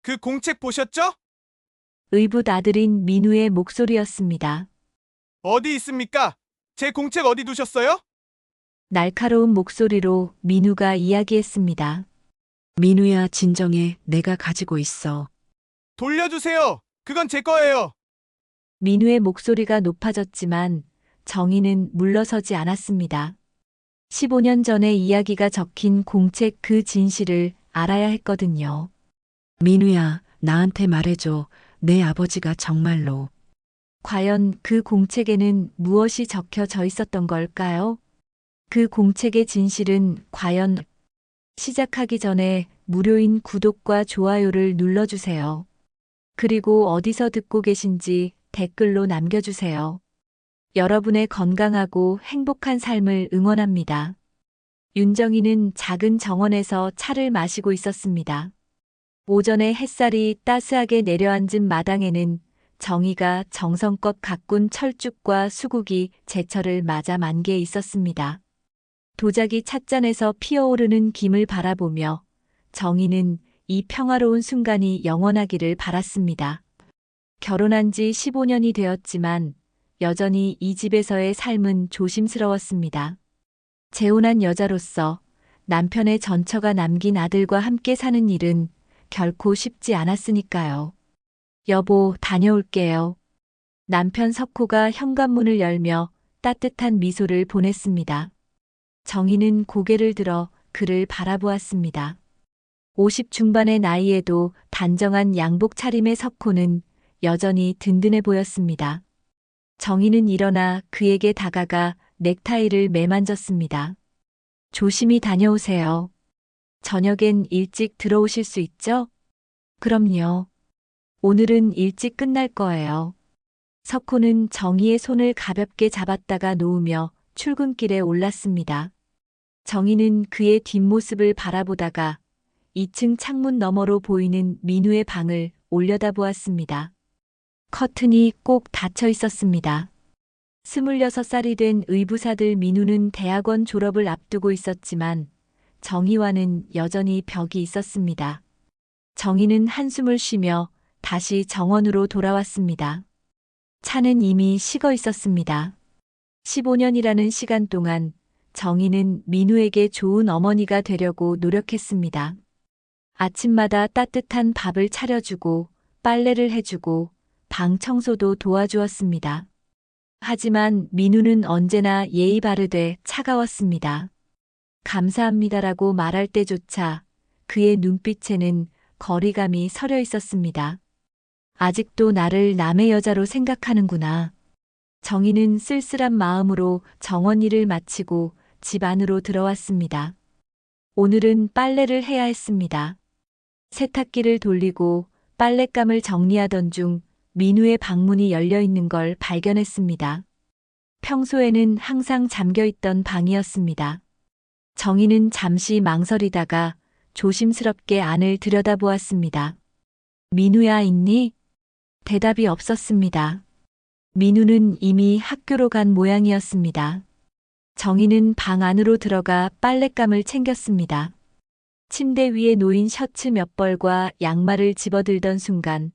그 공책 보셨죠? 의붓 아들인 민우의 목소리였습니다. 어디 있습니까? 제 공책 어디 두셨어요? 날카로운 목소리로 민우가 이야기했습니다. 민우야, 진정해. 내가 가지고 있어. 돌려주세요. 그건 제 거예요. 민우의 목소리가 높아졌지만 정희는 물러서지 않았습니다. 15년 전의 이야기가 적힌 공책 그 진실을 알아야 했거든요. 민우야, 나한테 말해줘. 내 아버지가 정말로. 과연 그 공책에는 무엇이 적혀져 있었던 걸까요? 그 공책의 진실은 과연 시작하기 전에 무료인 구독과 좋아요를 눌러주세요. 그리고 어디서 듣고 계신지 댓글로 남겨주세요. 여러분의 건강하고 행복한 삶을 응원합니다. 윤정이는 작은 정원에서 차를 마시고 있었습니다. 오전에 햇살이 따스하게 내려앉은 마당에는 정희가 정성껏 가꾼 철쭉과 수국이 제철을 맞아 만개해 있었습니다. 도자기 찻잔에서 피어오르는 김을 바라보며 정희는 이 평화로운 순간이 영원하기를 바랐습니다. 결혼한 지 15년이 되었지만 여전히 이 집에서의 삶은 조심스러웠습니다. 재혼한 여자로서 남편의 전처가 남긴 아들과 함께 사는 일은 결코 쉽지 않았으니까요. 여보, 다녀올게요. 남편 석호가 현관문을 열며 따뜻한 미소를 보냈습니다. 정희는 고개를 들어 그를 바라보았습니다. 50 중반의 나이에도 단정한 양복 차림의 석호는 여전히 든든해 보였습니다. 정희는 일어나 그에게 다가가 넥타이를 매만졌습니다. 조심히 다녀오세요. 저녁엔 일찍 들어오실 수 있죠? 그럼요. 오늘은 일찍 끝날 거예요. 석호는 정희의 손을 가볍게 잡았다가 놓으며 출근길에 올랐습니다. 정희는 그의 뒷모습을 바라보다가 2층 창문 너머로 보이는 민우의 방을 올려다보았습니다. 커튼이 꼭 닫혀 있었습니다. 26살이 된 의부사들 민우는 대학원 졸업을 앞두고 있었지만 정희와는 여전히 벽이 있었습니다. 정희는 한숨을 쉬며 다시 정원으로 돌아왔습니다. 차는 이미 식어 있었습니다. 15년이라는 시간 동안 정희는 민우에게 좋은 어머니가 되려고 노력했습니다. 아침마다 따뜻한 밥을 차려주고 빨래를 해주고 방 청소도 도와주었습니다. 하지만 민우는 언제나 예의 바르되 차가웠습니다. 감사합니다라고 말할 때조차 그의 눈빛에는 거리감이 서려 있었습니다. 아직도 나를 남의 여자로 생각하는구나. 정희는 쓸쓸한 마음으로 정원 일을 마치고 집 안으로 들어왔습니다. 오늘은 빨래를 해야 했습니다. 세탁기를 돌리고 빨랫감을 정리하던 중 민우의 방문이 열려 있는 걸 발견했습니다. 평소에는 항상 잠겨 있던 방이었습니다. 정희는 잠시 망설이다가 조심스럽게 안을 들여다보았습니다. 민우야, 있니? 대답이 없었습니다. 민우는 이미 학교로 간 모양이었습니다. 정희는 방 안으로 들어가 빨랫감을 챙겼습니다. 침대 위에 놓인 셔츠 몇 벌과 양말을 집어들던 순간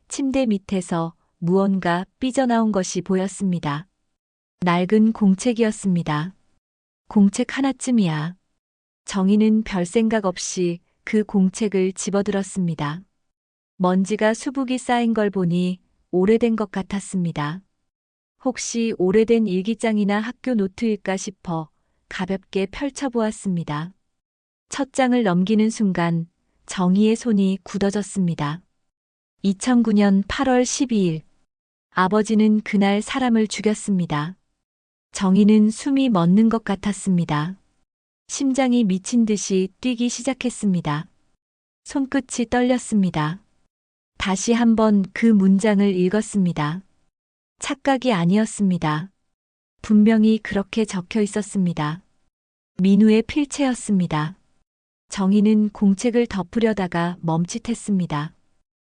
침대 밑에서 무언가 삐져나온 것이 보였습니다. 낡은 공책이었습니다. 공책 하나쯤이야. 정희는 별 생각 없이 그 공책을 집어들었습니다. 먼지가 수북이 쌓인 걸 보니 오래된 것 같았습니다. 혹시 오래된 일기장이나 학교 노트일까 싶어 가볍게 펼쳐보았습니다. 첫 장을 넘기는 순간 정희의 손이 굳어졌습니다. 2009년 8월 12일. 아버지는 그날 사람을 죽였습니다. 정희는 숨이 멎는 것 같았습니다. 심장이 미친 듯이 뛰기 시작했습니다. 손끝이 떨렸습니다. 다시 한번 그 문장을 읽었습니다. 착각이 아니었습니다. 분명히 그렇게 적혀 있었습니다. 민우의 필체였습니다. 정희는 공책을 덮으려다가 멈칫했습니다.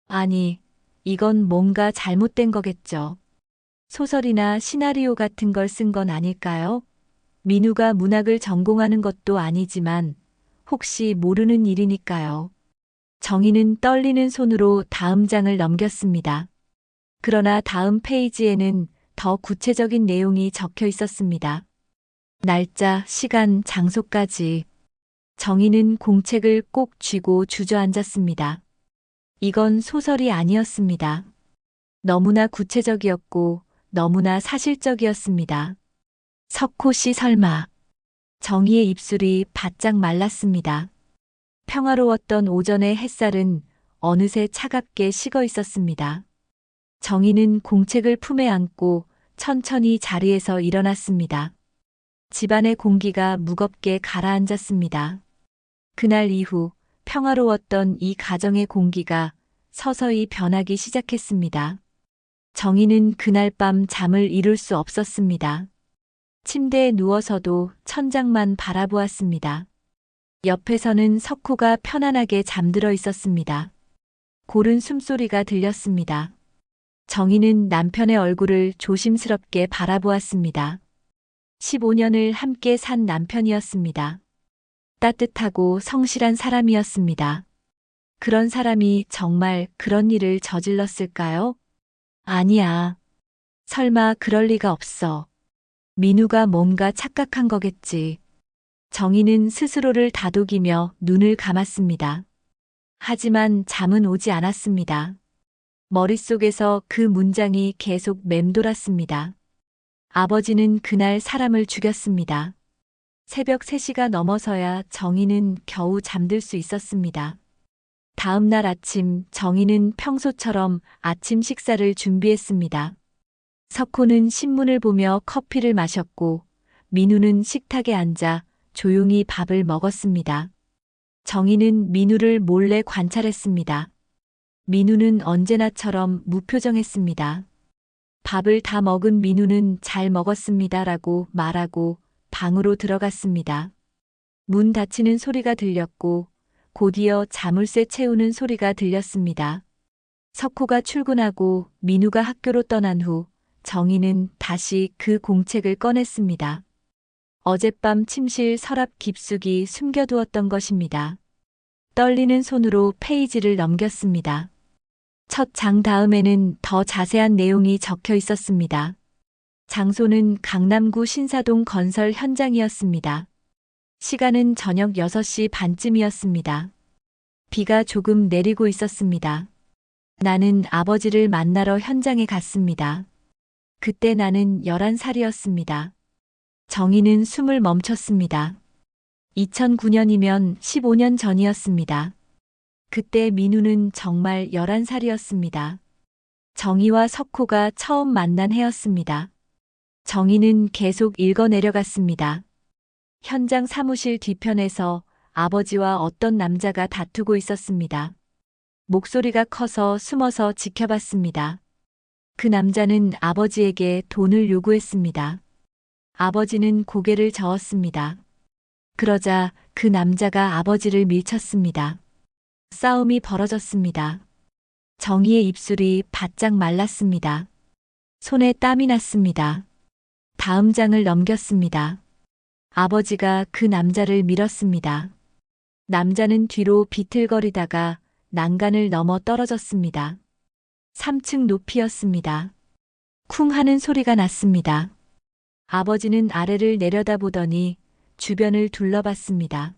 아니, 이건 뭔가 잘못된 거겠죠. 소설이나 시나리오 같은 걸 쓴 건 아닐까요? 민우가 문학을 전공하는 것도 아니지만 혹시 모르는 일이니까요. 정희는 떨리는 손으로 다음 장을 넘겼습니다. 그러나 다음 페이지에는 더 구체적인 내용이 적혀 있었습니다. 날짜, 시간, 장소까지. 정희는 공책을 꼭 쥐고 주저앉았습니다. 이건 소설이 아니었습니다. 너무나 구체적이었고 너무나 사실적이었습니다. 석호 씨 설마. 정희의 입술이 바짝 말랐습니다. 평화로웠던 오전의 햇살은 어느새 차갑게 식어 있었습니다. 정희는 공책을 품에 안고 천천히 자리에서 일어났습니다. 집안의 공기가 무겁게 가라앉았습니다. 그날 이후 평화로웠던 이 가정의 공기가 서서히 변하기 시작했습니다. 정희는 그날 밤 잠을 이룰 수 없었습니다. 침대에 누워서도 천장만 바라보았습니다. 옆에서는 석호가 편안하게 잠들어 있었습니다. 고른 숨소리가 들렸습니다. 정희는 남편의 얼굴을 조심스럽게 바라보았습니다. 15년을 함께 산 남편이었습니다. 따뜻하고 성실한 사람이었습니다. 그런 사람이 정말 그런 일을 저질렀을까요? 아니야. 설마 그럴 리가 없어. 민우가 뭔가 착각한 거겠지. 정희는 스스로를 다독이며 눈을 감았습니다. 하지만 잠은 오지 않았습니다. 머릿속에서 그 문장이 계속 맴돌았습니다. 아버지는 그날 사람을 죽였습니다. 새벽 3시가 넘어서야 정희는 겨우 잠들 수 있었습니다. 다음 날 아침 정희는 평소처럼 아침 식사를 준비했습니다. 석호는 신문을 보며 커피를 마셨고 민우는 식탁에 앉아 조용히 밥을 먹었습니다. 정희는 민우를 몰래 관찰했습니다. 민우는 언제나처럼 무표정했습니다. 밥을 다 먹은 민우는 잘 먹었습니다라고 말하고 방으로 들어갔습니다. 문 닫히는 소리가 들렸고 곧이어 자물쇠 채우는 소리가 들렸습니다. 석호가 출근하고 민우가 학교로 떠난 후 정희는 다시 그 공책을 꺼냈습니다. 어젯밤 침실 서랍 깊숙이 숨겨두었던 것입니다. 떨리는 손으로 페이지를 넘겼습니다. 첫 장 다음에는 더 자세한 내용이 적혀 있었습니다. 장소는 강남구 신사동 건설 현장이었습니다. 시간은 저녁 6시 반쯤이었습니다. 비가 조금 내리고 있었습니다. 나는 아버지를 만나러 현장에 갔습니다. 그때 나는 11살이었습니다. 정희는 숨을 멈췄습니다. 2009년이면 15년 전이었습니다. 그때 민우는 정말 11살이었습니다. 정희와 석호가 처음 만난 해였습니다. 정희는 계속 읽어 내려갔습니다. 현장 사무실 뒤편에서 아버지와 어떤 남자가 다투고 있었습니다. 목소리가 커서 숨어서 지켜봤습니다. 그 남자는 아버지에게 돈을 요구했습니다. 아버지는 고개를 저었습니다. 그러자 그 남자가 아버지를 밀쳤습니다. 싸움이 벌어졌습니다. 정희의 입술이 바짝 말랐습니다. 손에 땀이 났습니다. 다음 장을 넘겼습니다. 아버지가 그 남자를 밀었습니다. 남자는 뒤로 비틀거리다가 난간을 넘어 떨어졌습니다. 3층 높이였습니다. 쿵 하는 소리가 났습니다. 아버지는 아래를 내려다보더니 주변을 둘러봤습니다.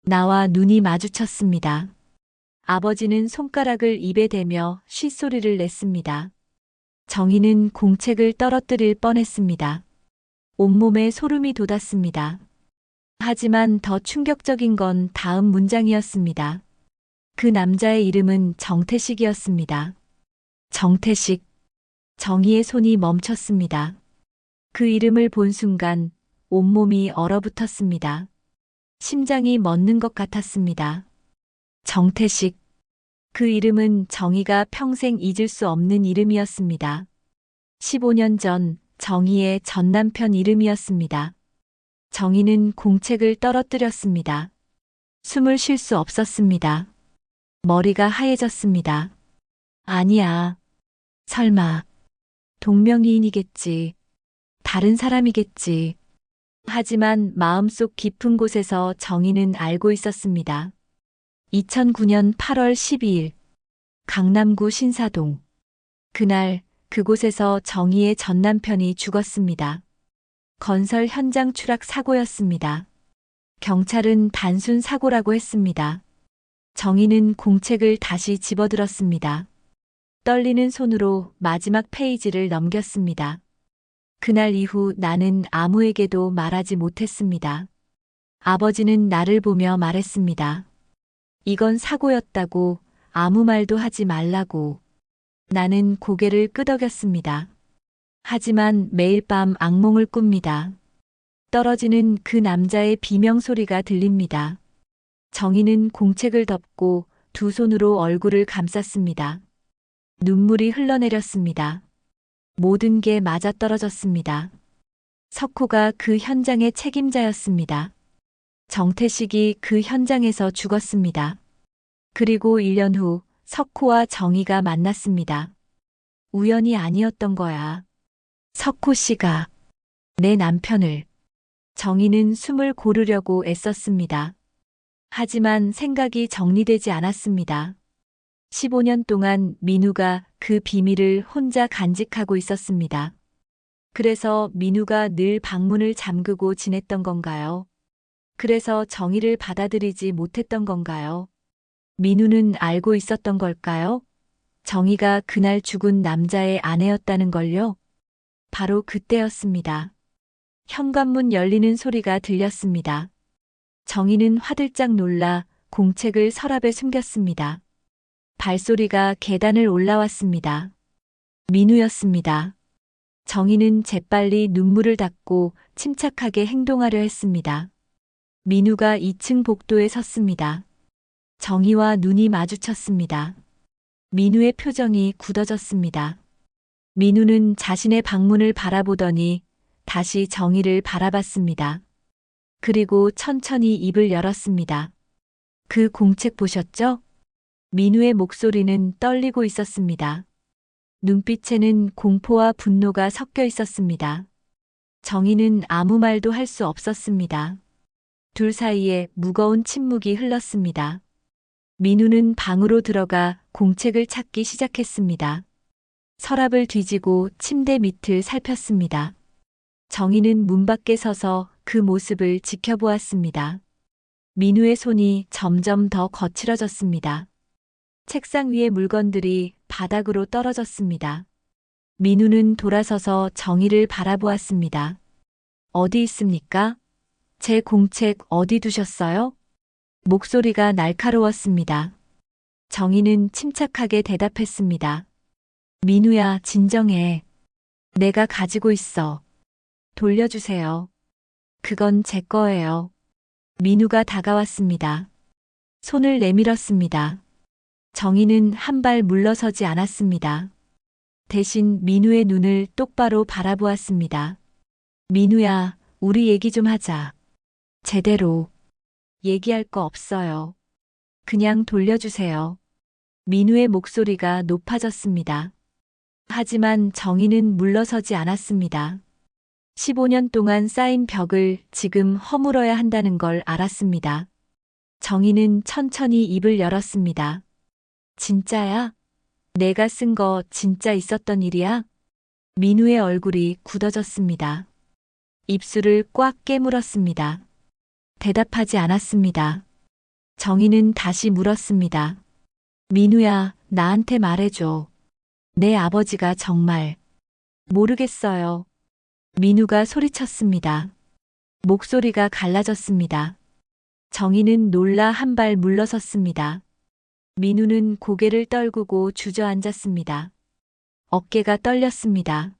나와 눈이 마주쳤습니다. 아버지는 손가락을 입에 대며 쉿소리를 냈습니다. 정희는 공책을 떨어뜨릴 뻔했습니다. 온몸에 소름이 돋았습니다. 하지만 더 충격적인 건 다음 문장이었습니다. 그 남자의 이름은 정태식이었습니다. 정태식. 정희의 손이 멈췄습니다. 그 이름을 본 순간 온몸이 얼어붙었습니다. 심장이 멎는 것 같았습니다. 정태식. 그 이름은 정희가 평생 잊을 수 없는 이름이었습니다. 15년 전 정희의 전 남편 이름이었습니다. 정희는 공책을 떨어뜨렸습니다. 숨을 쉴 수 없었습니다. 머리가 하얘졌습니다. 아니야. 설마. 동명이인이겠지. 다른 사람이겠지. 하지만 마음속 깊은 곳에서 정희는 알고 있었습니다. 2009년 8월 12일 강남구 신사동. 그날 그곳에서 정희의 전 남편이 죽었습니다. 건설 현장 추락 사고였습니다. 경찰은 단순 사고라고 했습니다. 정희는 공책을 다시 집어들었습니다. 떨리는 손으로 마지막 페이지를 넘겼습니다. 그날 이후 나는 아무에게도 말하지 못했습니다. 아버지는 나를 보며 말했습니다. 이건 사고였다고, 아무 말도 하지 말라고. 나는 고개를 끄덕였습니다. 하지만 매일 밤 악몽을 꿉니다. 떨어지는 그 남자의 비명소리가 들립니다. 정희는 공책을 덮고 두 손으로 얼굴을 감쌌습니다. 눈물이 흘러내렸습니다. 모든 게 맞아떨어졌습니다. 석호가 그 현장의 책임자였습니다. 정태식이 그 현장에서 죽었습니다. 그리고 1년 후 석호와 정희가 만났습니다. 우연이 아니었던 거야. 석호 씨가 내 남편을. 정희는 숨을 고르려고 애썼습니다. 하지만 생각이 정리되지 않았습니다. 15년 동안 민우가 그 비밀을 혼자 간직하고 있었습니다. 그래서 민우가 늘 방문을 잠그고 지냈던 건가요? 그래서 정희를 받아들이지 못했던 건가요? 민우는 알고 있었던 걸까요? 정희가 그날 죽은 남자의 아내였다는 걸요? 바로 그때였습니다. 현관문 열리는 소리가 들렸습니다. 정희는 화들짝 놀라 공책을 서랍에 숨겼습니다. 발소리가 계단을 올라왔습니다. 민우였습니다. 정희는 재빨리 눈물을 닦고 침착하게 행동하려 했습니다. 민우가 2층 복도에 섰습니다. 정희와 눈이 마주쳤습니다. 민우의 표정이 굳어졌습니다. 민우는 자신의 방문을 바라보더니 다시 정희를 바라봤습니다. 그리고 천천히 입을 열었습니다. 그 공책 보셨죠? 민우의 목소리는 떨리고 있었습니다. 눈빛에는 공포와 분노가 섞여 있었습니다. 정희는 아무 말도 할 수 없었습니다. 둘 사이에 무거운 침묵이 흘렀습니다. 민우는 방으로 들어가 공책을 찾기 시작했습니다. 서랍을 뒤지고 침대 밑을 살폈습니다. 정희는 문 밖에 서서 그 모습을 지켜보았습니다. 민우의 손이 점점 더 거칠어졌습니다. 책상 위의 물건들이 바닥으로 떨어졌습니다. 민우는 돌아서서 정희를 바라보았습니다. 어디 있습니까? 제 공책 어디 두셨어요? 목소리가 날카로웠습니다. 정희는 침착하게 대답했습니다. 민우야, 진정해. 내가 가지고 있어. 돌려주세요. 그건 제 거예요. 민우가 다가왔습니다. 손을 내밀었습니다. 정희는 한 발 물러서지 않았습니다. 대신 민우의 눈을 똑바로 바라보았습니다. 민우야, 우리 얘기 좀 하자. 제대로. 얘기할 거 없어요. 그냥 돌려주세요. 민우의 목소리가 높아졌습니다. 하지만 정희는 물러서지 않았습니다. 15년 동안 쌓인 벽을 지금 허물어야 한다는 걸 알았습니다. 정희는 천천히 입을 열었습니다. 진짜야? 내가 쓴 거 진짜 있었던 일이야? 민우의 얼굴이 굳어졌습니다. 입술을 꽉 깨물었습니다. 대답하지 않았습니다. 정희는 다시 물었습니다. 민우야, 나한테 말해줘. 내 아버지가 정말. 모르겠어요. 민우가 소리쳤습니다. 목소리가 갈라졌습니다. 정희는 놀라 한 발 물러섰습니다. 민우는 고개를 떨구고 주저앉았습니다. 어깨가 떨렸습니다.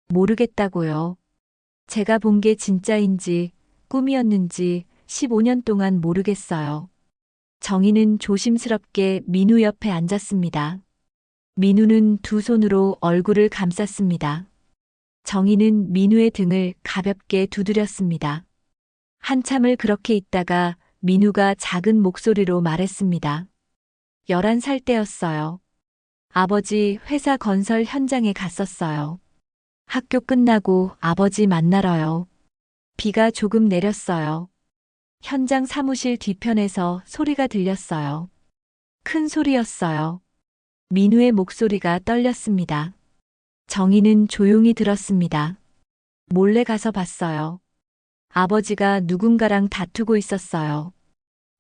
모르겠다고요. 제가 본 게 진짜인지 꿈이었는지 15년 동안 모르겠어요. 정희는 조심스럽게 민우 옆에 앉았습니다. 민우는 두 손으로 얼굴을 감쌌습니다. 정희는 민우의 등을 가볍게 두드렸습니다. 한참을 그렇게 있다가 민우가 작은 목소리로 말했습니다. 11살 때였어요. 아버지 회사 건설 현장에 갔었어요. 학교 끝나고 아버지 만나러요. 비가 조금 내렸어요. 현장 사무실 뒤편에서 소리가 들렸어요. 큰 소리였어요. 민우의 목소리가 떨렸습니다. 정희는 조용히 들었습니다. 몰래 가서 봤어요. 아버지가 누군가랑 다투고 있었어요.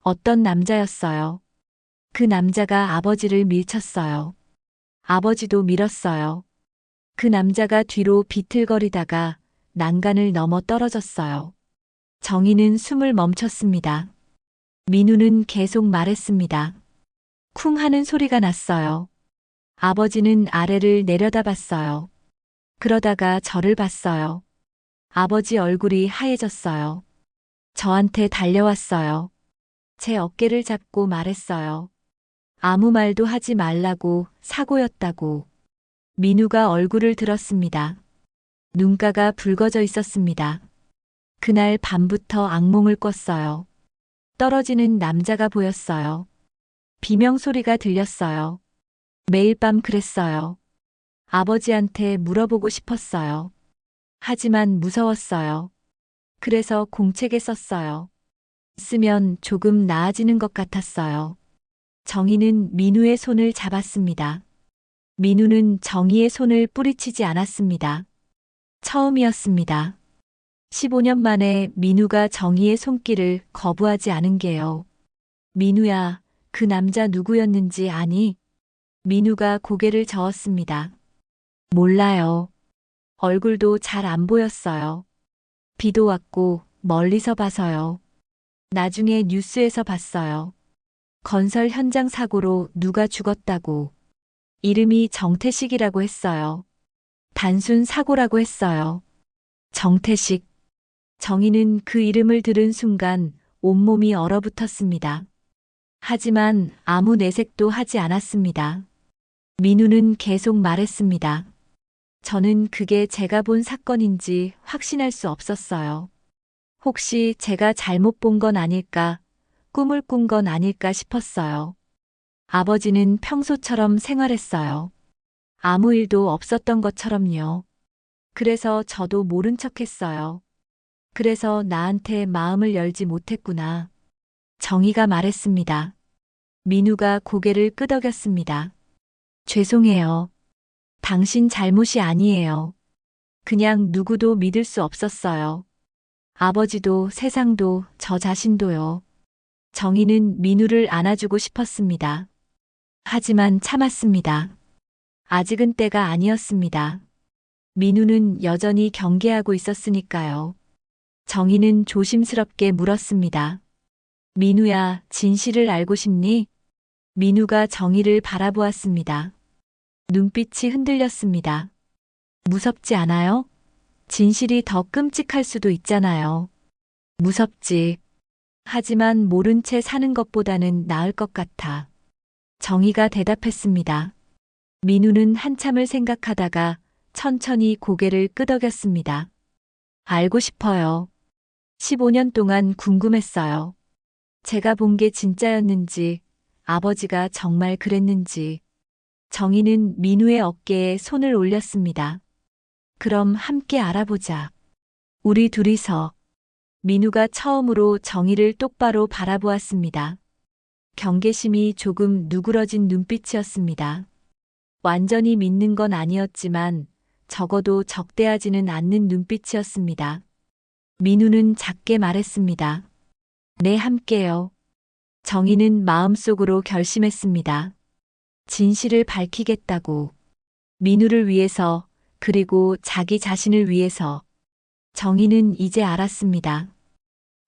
어떤 남자였어요. 그 남자가 아버지를 밀쳤어요. 아버지도 밀었어요. 그 남자가 뒤로 비틀거리다가 난간을 넘어 떨어졌어요. 정희는 숨을 멈췄습니다. 민우는 계속 말했습니다. 쿵 하는 소리가 났어요. 아버지는 아래를 내려다봤어요. 그러다가 저를 봤어요. 아버지 얼굴이 하얘졌어요. 저한테 달려왔어요. 제 어깨를 잡고 말했어요. 아무 말도 하지 말라고, 사고였다고. 민우가 얼굴을 들었습니다. 눈가가 붉어져 있었습니다. 그날 밤부터 악몽을 꿨어요. 떨어지는 남자가 보였어요. 비명소리가 들렸어요. 매일 밤 그랬어요. 아버지한테 물어보고 싶었어요. 하지만 무서웠어요. 그래서 공책에 썼어요. 쓰면 조금 나아지는 것 같았어요. 정희는 민우의 손을 잡았습니다. 민우는 정희의 손을 뿌리치지 않았습니다. 처음이었습니다. 15년 만에 민우가 정희의 손길을 거부하지 않은 게요. 민우야, 그 남자 누구였는지 아니? 민우가 고개를 저었습니다. 몰라요. 얼굴도 잘 안 보였어요. 비도 왔고 멀리서 봐서요. 나중에 뉴스에서 봤어요. 건설 현장 사고로 누가 죽었다고. 이름이 정태식이라고 했어요. 단순 사고라고 했어요. 정태식. 정희는 그 이름을 들은 순간 온몸이 얼어붙었습니다. 하지만 아무 내색도 하지 않았습니다. 민우는 계속 말했습니다. 저는 그게 제가 본 사건인지 확신할 수 없었어요. 혹시 제가 잘못 본 건 아닐까, 꿈을 꾼 건 아닐까 싶었어요. 아버지는 평소처럼 생활했어요. 아무 일도 없었던 것처럼요. 그래서 저도 모른 척 했어요. 그래서 나한테 마음을 열지 못했구나. 정희가 말했습니다. 민우가 고개를 끄덕였습니다. 죄송해요. 당신 잘못이 아니에요. 그냥 누구도 믿을 수 없었어요. 아버지도 세상도 저 자신도요. 정희는 민우를 안아주고 싶었습니다. 하지만 참았습니다. 아직은 때가 아니었습니다. 민우는 여전히 경계하고 있었으니까요. 정희는 조심스럽게 물었습니다. 민우야, 진실을 알고 싶니? 민우가 정희를 바라보았습니다. 눈빛이 흔들렸습니다. 무섭지 않아요? 진실이 더 끔찍할 수도 있잖아요. 무섭지. 하지만 모른 채 사는 것보다는 나을 것 같아. 정희가 대답했습니다. 민우는 한참을 생각하다가 천천히 고개를 끄덕였습니다. 알고 싶어요. 15년 동안 궁금했어요. 제가 본 게 진짜였는지, 아버지가 정말 그랬는지. 정희는 민우의 어깨에 손을 올렸습니다. 그럼 함께 알아보자. 우리 둘이서. 민우가 처음으로 정희를 똑바로 바라보았습니다. 경계심이 조금 누그러진 눈빛이었습니다. 완전히 믿는 건 아니었지만 적어도 적대하지는 않는 눈빛이었습니다. 민우는 작게 말했습니다. 네, 함께요. 정희는 마음속으로 결심했습니다. 진실을 밝히겠다고. 민우를 위해서, 그리고 자기 자신을 위해서. 정희는 이제 알았습니다.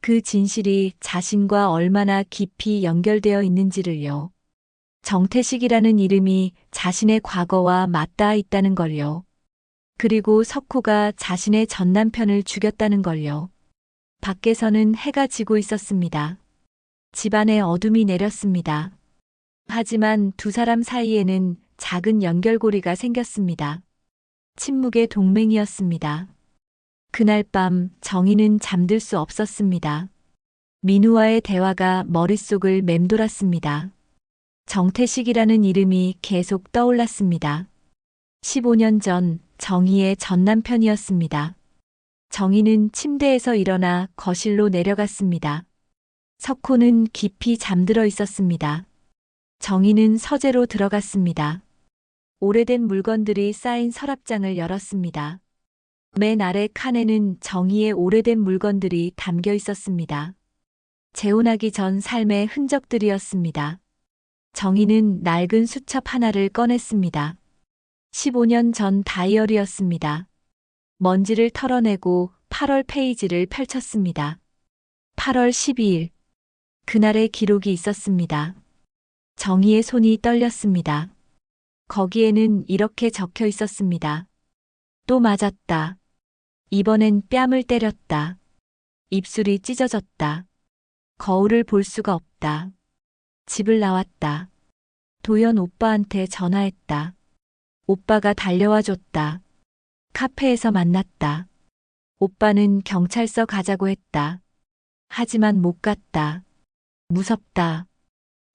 그 진실이 자신과 얼마나 깊이 연결되어 있는지를요. 정태식이라는 이름이 자신의 과거와 맞닿아 있다는 걸요. 그리고 석호가 자신의 전 남편을 죽였다는 걸요. 밖에서는 해가 지고 있었습니다. 집안에 어둠이 내렸습니다. 하지만 두 사람 사이에는 작은 연결고리가 생겼습니다. 침묵의 동맹이었습니다. 그날 밤 정희는 잠들 수 없었습니다. 민우와의 대화가 머릿속을 맴돌았습니다. 정태식이라는 이름이 계속 떠올랐습니다. 15년 전 정희의 전 남편이었습니다. 정희는 침대에서 일어나 거실로 내려갔습니다. 석호는 깊이 잠들어 있었습니다. 정희는 서재로 들어갔습니다. 오래된 물건들이 쌓인 서랍장을 열었습니다. 맨 아래 칸에는 정희의 오래된 물건들이 담겨 있었습니다. 재혼하기 전 삶의 흔적들이었습니다. 정희는 낡은 수첩 하나를 꺼냈습니다. 15년 전 다이어리였습니다. 먼지를 털어내고 8월 페이지를 펼쳤습니다. 8월 12일. 그날의 기록이 있었습니다. 정희의 손이 떨렸습니다. 거기에는 이렇게 적혀 있었습니다. 또 맞았다. 이번엔 뺨을 때렸다. 입술이 찢어졌다. 거울을 볼 수가 없다. 집을 나왔다. 도연 오빠한테 전화했다. 오빠가 달려와 줬다. 카페에서 만났다. 오빠는 경찰서 가자고 했다. 하지만 못 갔다. 무섭다.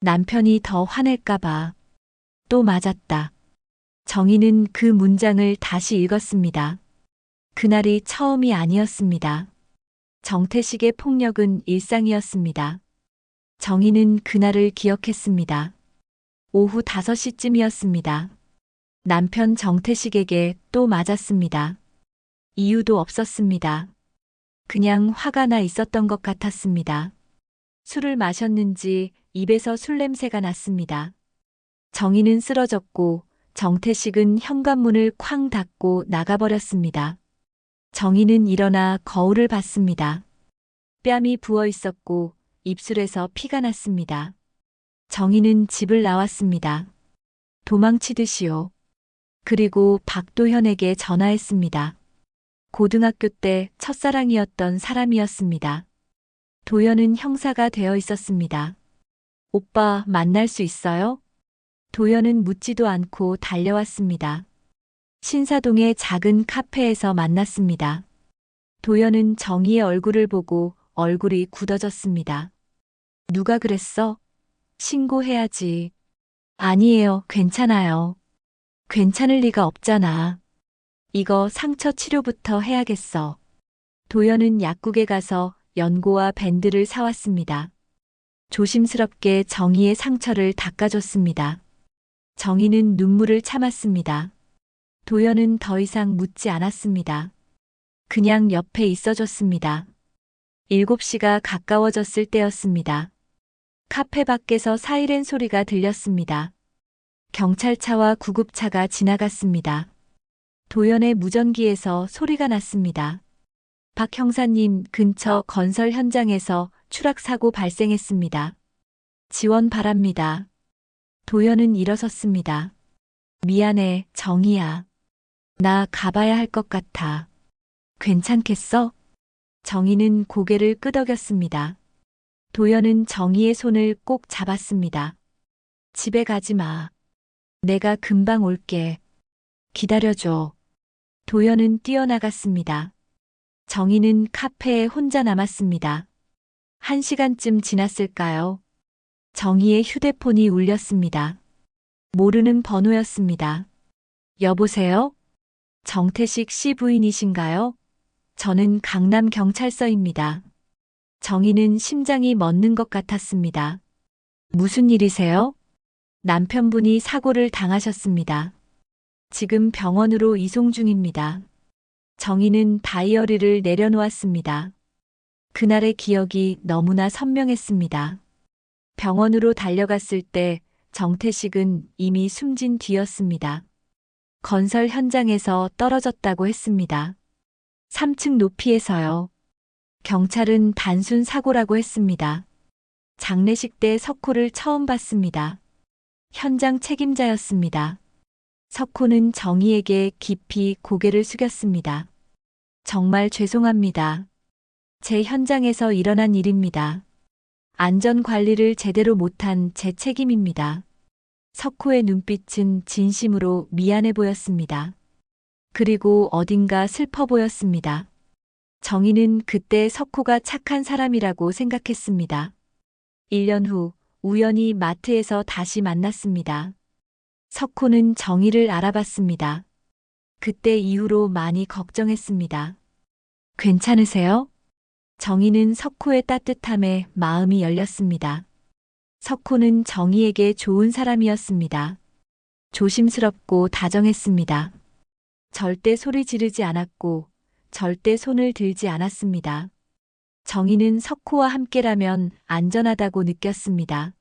남편이 더 화낼까봐. 또 맞았다. 정희는 그 문장을 다시 읽었습니다. 그날이 처음이 아니었습니다. 정태식의 폭력은 일상이었습니다. 정희는 그날을 기억했습니다. 오후 5시쯤이었습니다. 남편 정태식에게 또 맞았습니다. 이유도 없었습니다. 그냥 화가 나 있었던 것 같았습니다. 술을 마셨는지 입에서 술 냄새가 났습니다. 정희는 쓰러졌고 정태식은 현관문을 쾅 닫고 나가버렸습니다. 정희는 일어나 거울을 봤습니다. 뺨이 부어 있었고 입술에서 피가 났습니다. 정희는 집을 나왔습니다. 도망치듯이요. 그리고 박도현에게 전화했습니다. 고등학교 때 첫사랑이었던 사람이었습니다. 도현은 형사가 되어 있었습니다. 오빠 만날 수 있어요? 도현은 묻지도 않고 달려왔습니다. 신사동의 작은 카페에서 만났습니다. 도현은 정희의 얼굴을 보고 얼굴이 굳어졌습니다. 누가 그랬어? 신고해야지. 아니에요, 괜찮아요. 괜찮을 리가 없잖아. 이거 상처 치료부터 해야겠어. 도현은 약국에 가서 연고와 밴드를 사왔습니다. 조심스럽게 정희의 상처를 닦아줬습니다. 정희는 눈물을 참았습니다. 도현은 더 이상 묻지 않았습니다. 그냥 옆에 있어줬습니다. 7시가 가까워졌을 때였습니다. 카페 밖에서 사이렌 소리가 들렸습니다. 경찰차와 구급차가 지나갔습니다. 도연의 무전기에서 소리가 났습니다. 박 형사님, 근처 건설 현장에서 추락사고 발생했습니다. 지원 바랍니다. 도연은 일어섰습니다. 미안해, 정희야. 나 가봐야 할 것 같아. 괜찮겠어? 정희는 고개를 끄덕였습니다. 도연은 정희의 손을 꼭 잡았습니다. 집에 가지 마. 내가 금방 올게. 기다려줘. 도연은 뛰어나갔습니다. 정희는 카페에 혼자 남았습니다. 1시간쯤 지났을까요? 정희의 휴대폰이 울렸습니다. 모르는 번호였습니다. 여보세요? 정태식 씨 부인이신가요? 저는 강남경찰서입니다. 정희는 심장이 멎는 것 같았습니다. 무슨 일이세요? 남편분이 사고를 당하셨습니다. 지금 병원으로 이송 중입니다. 정희는 다이어리를 내려놓았습니다. 그날의 기억이 너무나 선명했습니다. 병원으로 달려갔을 때 정태식은 이미 숨진 뒤였습니다. 건설 현장에서 떨어졌다고 했습니다. 3층 높이에서요. 경찰은 단순 사고라고 했습니다. 장례식 때 석호를 처음 봤습니다. 현장 책임자였습니다. 석호는 정희에게 깊이 고개를 숙였습니다. 정말 죄송합니다. 제 현장에서 일어난 일입니다. 안전 관리를 제대로 못한 제 책임입니다. 석호의 눈빛은 진심으로 미안해 보였습니다. 그리고 어딘가 슬퍼 보였습니다. 정희는 그때 석호가 착한 사람이라고 생각했습니다. 1년 후 우연히 마트에서 다시 만났습니다. 석호는 정희를 알아봤습니다. 그때 이후로 많이 걱정했습니다. 괜찮으세요? 정희는 석호의 따뜻함에 마음이 열렸습니다. 석호는 정희에게 좋은 사람이었습니다. 조심스럽고 다정했습니다. 절대 소리 지르지 않았고 절대 손을 들지 않았습니다. 정희는 석호와 함께라면 안전하다고 느꼈습니다.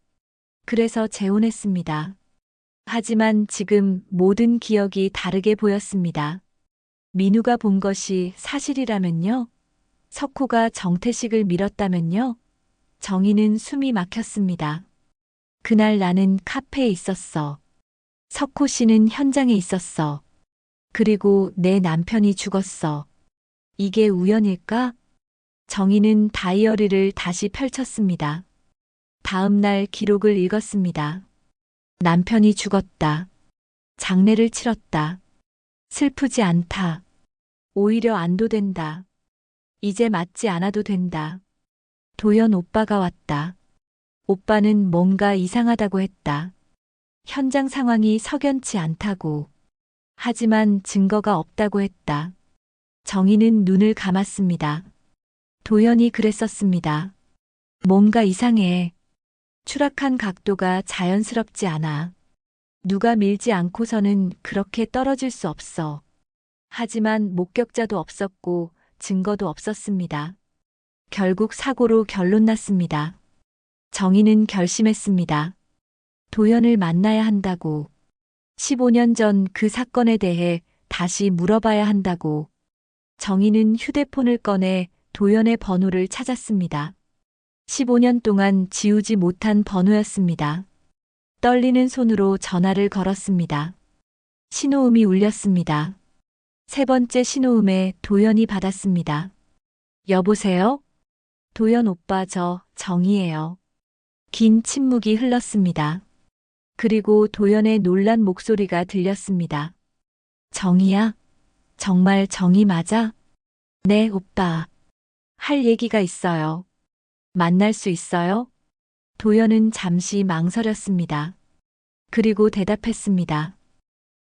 그래서 재혼했습니다. 하지만 지금 모든 기억이 다르게 보였습니다. 민우가 본 것이 사실이라면요? 석호가 정태식을 밀었다면요? 정희는 숨이 막혔습니다. 그날 나는 카페에 있었어. 석호 씨는 현장에 있었어. 그리고 내 남편이 죽었어. 이게 우연일까? 정희는 다이어리를 다시 펼쳤습니다. 다음 날 기록을 읽었습니다. 남편이 죽었다. 장례를 치렀다. 슬프지 않다. 오히려 안도된다. 이제 맞지 않아도 된다. 도연 오빠가 왔다. 오빠는 뭔가 이상하다고 했다. 현장 상황이 석연치 않다고. 하지만 증거가 없다고 했다. 정희는 눈을 감았습니다. 도연이 그랬었습니다. 뭔가 이상해. 추락한 각도가 자연스럽지 않아. 누가 밀지 않고서는 그렇게 떨어질 수 없어. 하지만 목격자도 없었고 증거도 없었습니다. 결국 사고로 결론 났습니다. 정희는 결심했습니다. 도연을 만나야 한다고. 15년 전 그 사건에 대해 다시 물어봐야 한다고. 정희는 휴대폰을 꺼내 도연의 번호를 찾았습니다. 15년 동안 지우지 못한 번호였습니다. 떨리는 손으로 전화를 걸었습니다. 신호음이 울렸습니다. 세 번째 신호음에 도연이 받았습니다. 여보세요? 도연 오빠, 저 정희예요. 긴 침묵이 흘렀습니다. 그리고 도연의 놀란 목소리가 들렸습니다. 정희야? 정말 정희 맞아? 네, 오빠. 할 얘기가 있어요. 만날 수 있어요? 도연은 잠시 망설였습니다. 그리고 대답했습니다.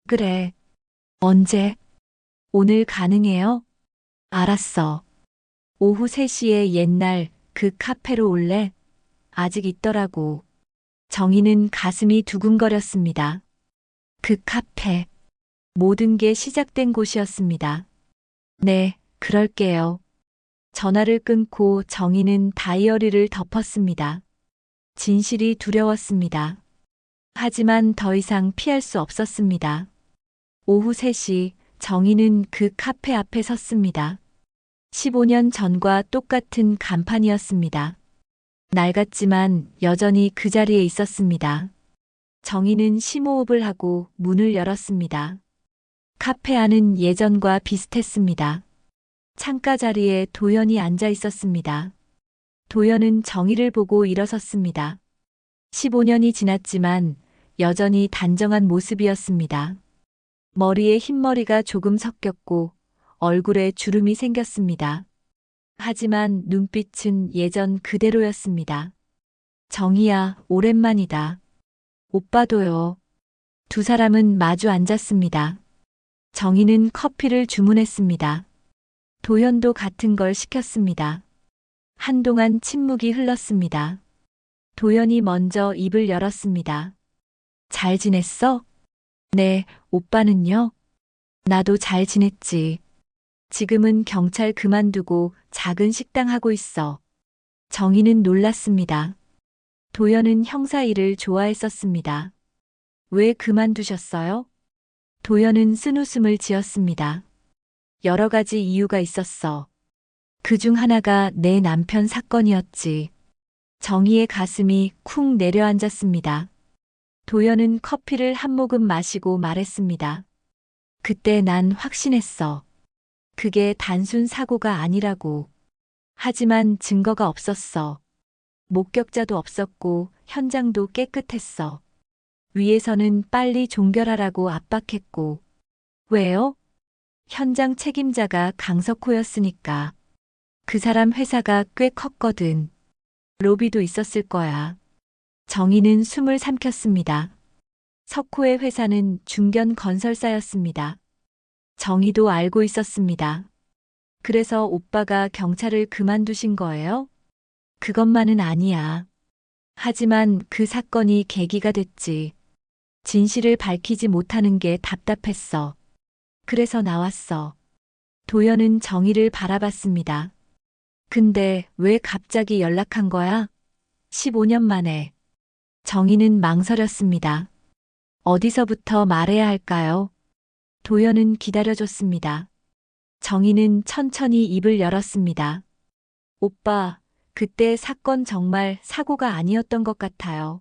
그래. 언제? 오늘 가능해요? 알았어. 오후 3시에 옛날 그 카페로 올래? 아직 있더라고. 정희는 가슴이 두근거렸습니다. 그 카페. 모든 게 시작된 곳이었습니다. 네, 그럴게요. 전화를 끊고 정희는 다이어리를 덮었습니다. 진실이 두려웠습니다. 하지만 더 이상 피할 수 없었습니다. 오후 3시 정희는 그 카페 앞에 섰습니다. 15년 전과 똑같은 간판이었습니다. 낡았지만 여전히 그 자리에 있었습니다. 정희는 심호흡을 하고 문을 열었습니다. 카페 안은 예전과 비슷했습니다. 창가 자리에 도연이 앉아 있었습니다. 도연은 정희를 보고 일어섰습니다. 15년이 지났지만 여전히 단정한 모습이었습니다. 머리에 흰머리가 조금 섞였고 얼굴에 주름이 생겼습니다. 하지만 눈빛은 예전 그대로였습니다. 정희야, 오랜만이다. 오빠도요. 두 사람은 마주 앉았습니다. 정희는 커피를 주문했습니다. 도연도 같은 걸 시켰습니다. 한동안 침묵이 흘렀습니다. 도연이 먼저 입을 열었습니다. 잘 지냈어? 네, 오빠는요? 나도 잘 지냈지. 지금은 경찰 그만두고 작은 식당 하고 있어. 정희는 놀랐습니다. 도연은 형사 일을 좋아했었습니다. 왜 그만두셨어요? 도연은 쓴웃음을 지었습니다. 여러 가지 이유가 있었어. 그중 하나가 내 남편 사건이었지. 정희의 가슴이 쿵 내려앉았습니다. 도연은 커피를 한 모금 마시고 말했습니다. 그때 난 확신했어. 그게 단순 사고가 아니라고. 하지만 증거가 없었어. 목격자도 없었고 현장도 깨끗했어. 위에서는 빨리 종결하라고 압박했고. 왜요? 현장 책임자가 강석호였으니까. 그 사람 회사가 꽤 컸거든. 로비도 있었을 거야. 정희는 숨을 삼켰습니다. 석호의 회사는 중견 건설사였습니다. 정희도 알고 있었습니다. 그래서 오빠가 경찰을 그만두신 거예요? 그것만은 아니야. 하지만 그 사건이 계기가 됐지. 진실을 밝히지 못하는 게 답답했어. 그래서 나왔어. 도연은 정희를 바라봤습니다. 근데 왜 갑자기 연락한 거야? 15년 만에. 정희는 망설였습니다. 어디서부터 말해야 할까요? 도연은 기다려줬습니다. 정희는 천천히 입을 열었습니다. 오빠, 그때 사건 정말 사고가 아니었던 것 같아요.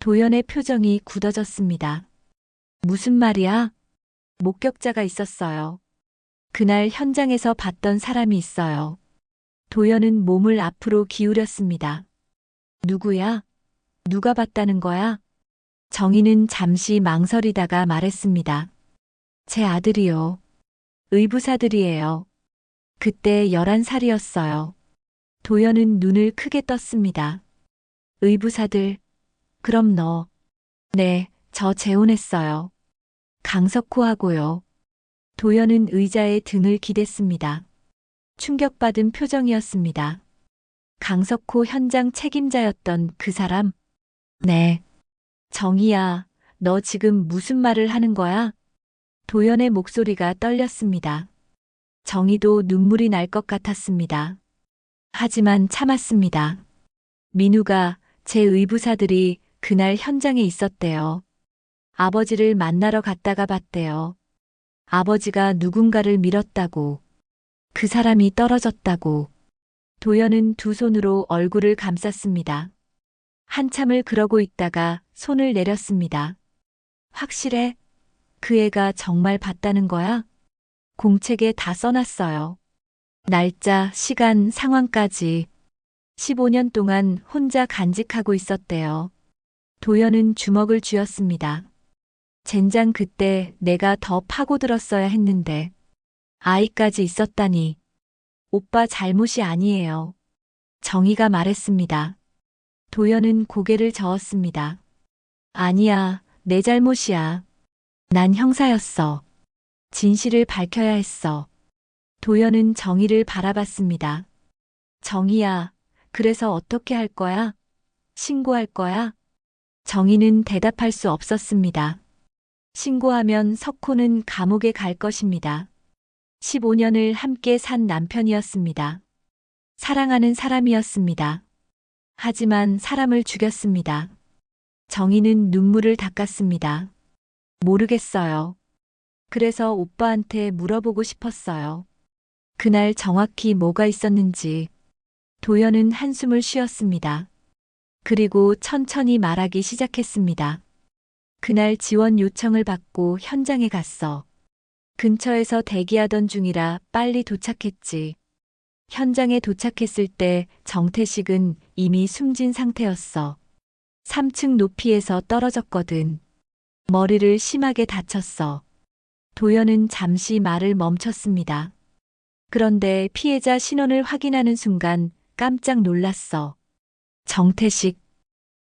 도연의 표정이 굳어졌습니다. 무슨 말이야? 목격자가 있었어요. 그날 현장에서 봤던 사람이 있어요. 도연은 몸을 앞으로 기울였습니다. 누구야? 누가 봤다는 거야? 정희는 잠시 망설이다가 말했습니다. 제 아들이요. 의부사들이에요. 그때 11살이었어요. 도연은 눈을 크게 떴습니다. 의부사들, 그럼 너. 네, 저 재혼했어요. 강석호하고요. 도연은 의자에 등을 기댔습니다. 충격받은 표정이었습니다. 강석호 현장 책임자였던 그 사람? 네. 정희야, 너 지금 무슨 말을 하는 거야? 도연의 목소리가 떨렸습니다. 정희도 눈물이 날 것 같았습니다. 하지만 참았습니다. 민우가 제 의부사들이 그날 현장에 있었대요. 아버지를 만나러 갔다가 봤대요. 아버지가 누군가를 밀었다고. 그 사람이 떨어졌다고. 도연은 두 손으로 얼굴을 감쌌습니다. 한참을 그러고 있다가 손을 내렸습니다. 확실해? 그 애가 정말 봤다는 거야? 공책에 다 써놨어요. 날짜, 시간, 상황까지. 15년 동안 혼자 간직하고 있었대요. 도연은 주먹을 쥐었습니다. 젠장 그때 내가 더 파고들었어야 했는데. 아이까지 있었다니. 오빠 잘못이 아니에요. 정희가 말했습니다. 도연은 고개를 저었습니다. 아니야, 내 잘못이야. 난 형사였어. 진실을 밝혀야 했어. 도연은 정희를 바라봤습니다. 정희야, 그래서 어떻게 할 거야? 신고할 거야? 정희는 대답할 수 없었습니다. 신고하면 석호는 감옥에 갈 것입니다. 15년을 함께 산 남편이었습니다. 사랑하는 사람이었습니다. 하지만 사람을 죽였습니다. 정희는 눈물을 닦았습니다. 모르겠어요. 그래서 오빠한테 물어보고 싶었어요. 그날 정확히 뭐가 있었는지. 도연은 한숨을 쉬었습니다. 그리고 천천히 말하기 시작했습니다. 그날 지원 요청을 받고 현장에 갔어. 근처에서 대기하던 중이라 빨리 도착했지. 현장에 도착했을 때 정태식은 이미 숨진 상태였어. 3층 높이에서 떨어졌거든. 머리를 심하게 다쳤어. 도연은 잠시 말을 멈췄습니다. 그런데 피해자 신원을 확인하는 순간 깜짝 놀랐어. 정태식,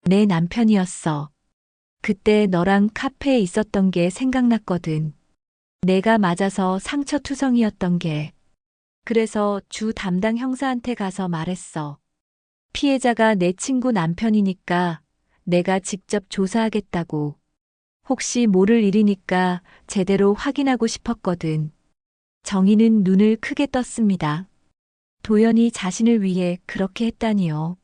내 남편이었어. 그때 너랑 카페에 있었던 게 생각났거든. 내가 맞아서 상처투성이었던 게. 그래서 주 담당 형사한테 가서 말했어. 피해자가 내 친구 남편이니까 내가 직접 조사하겠다고. 혹시 모를 일이니까 제대로 확인하고 싶었거든. 정희는 눈을 크게 떴습니다. 도연이 자신을 위해 그렇게 했다니요.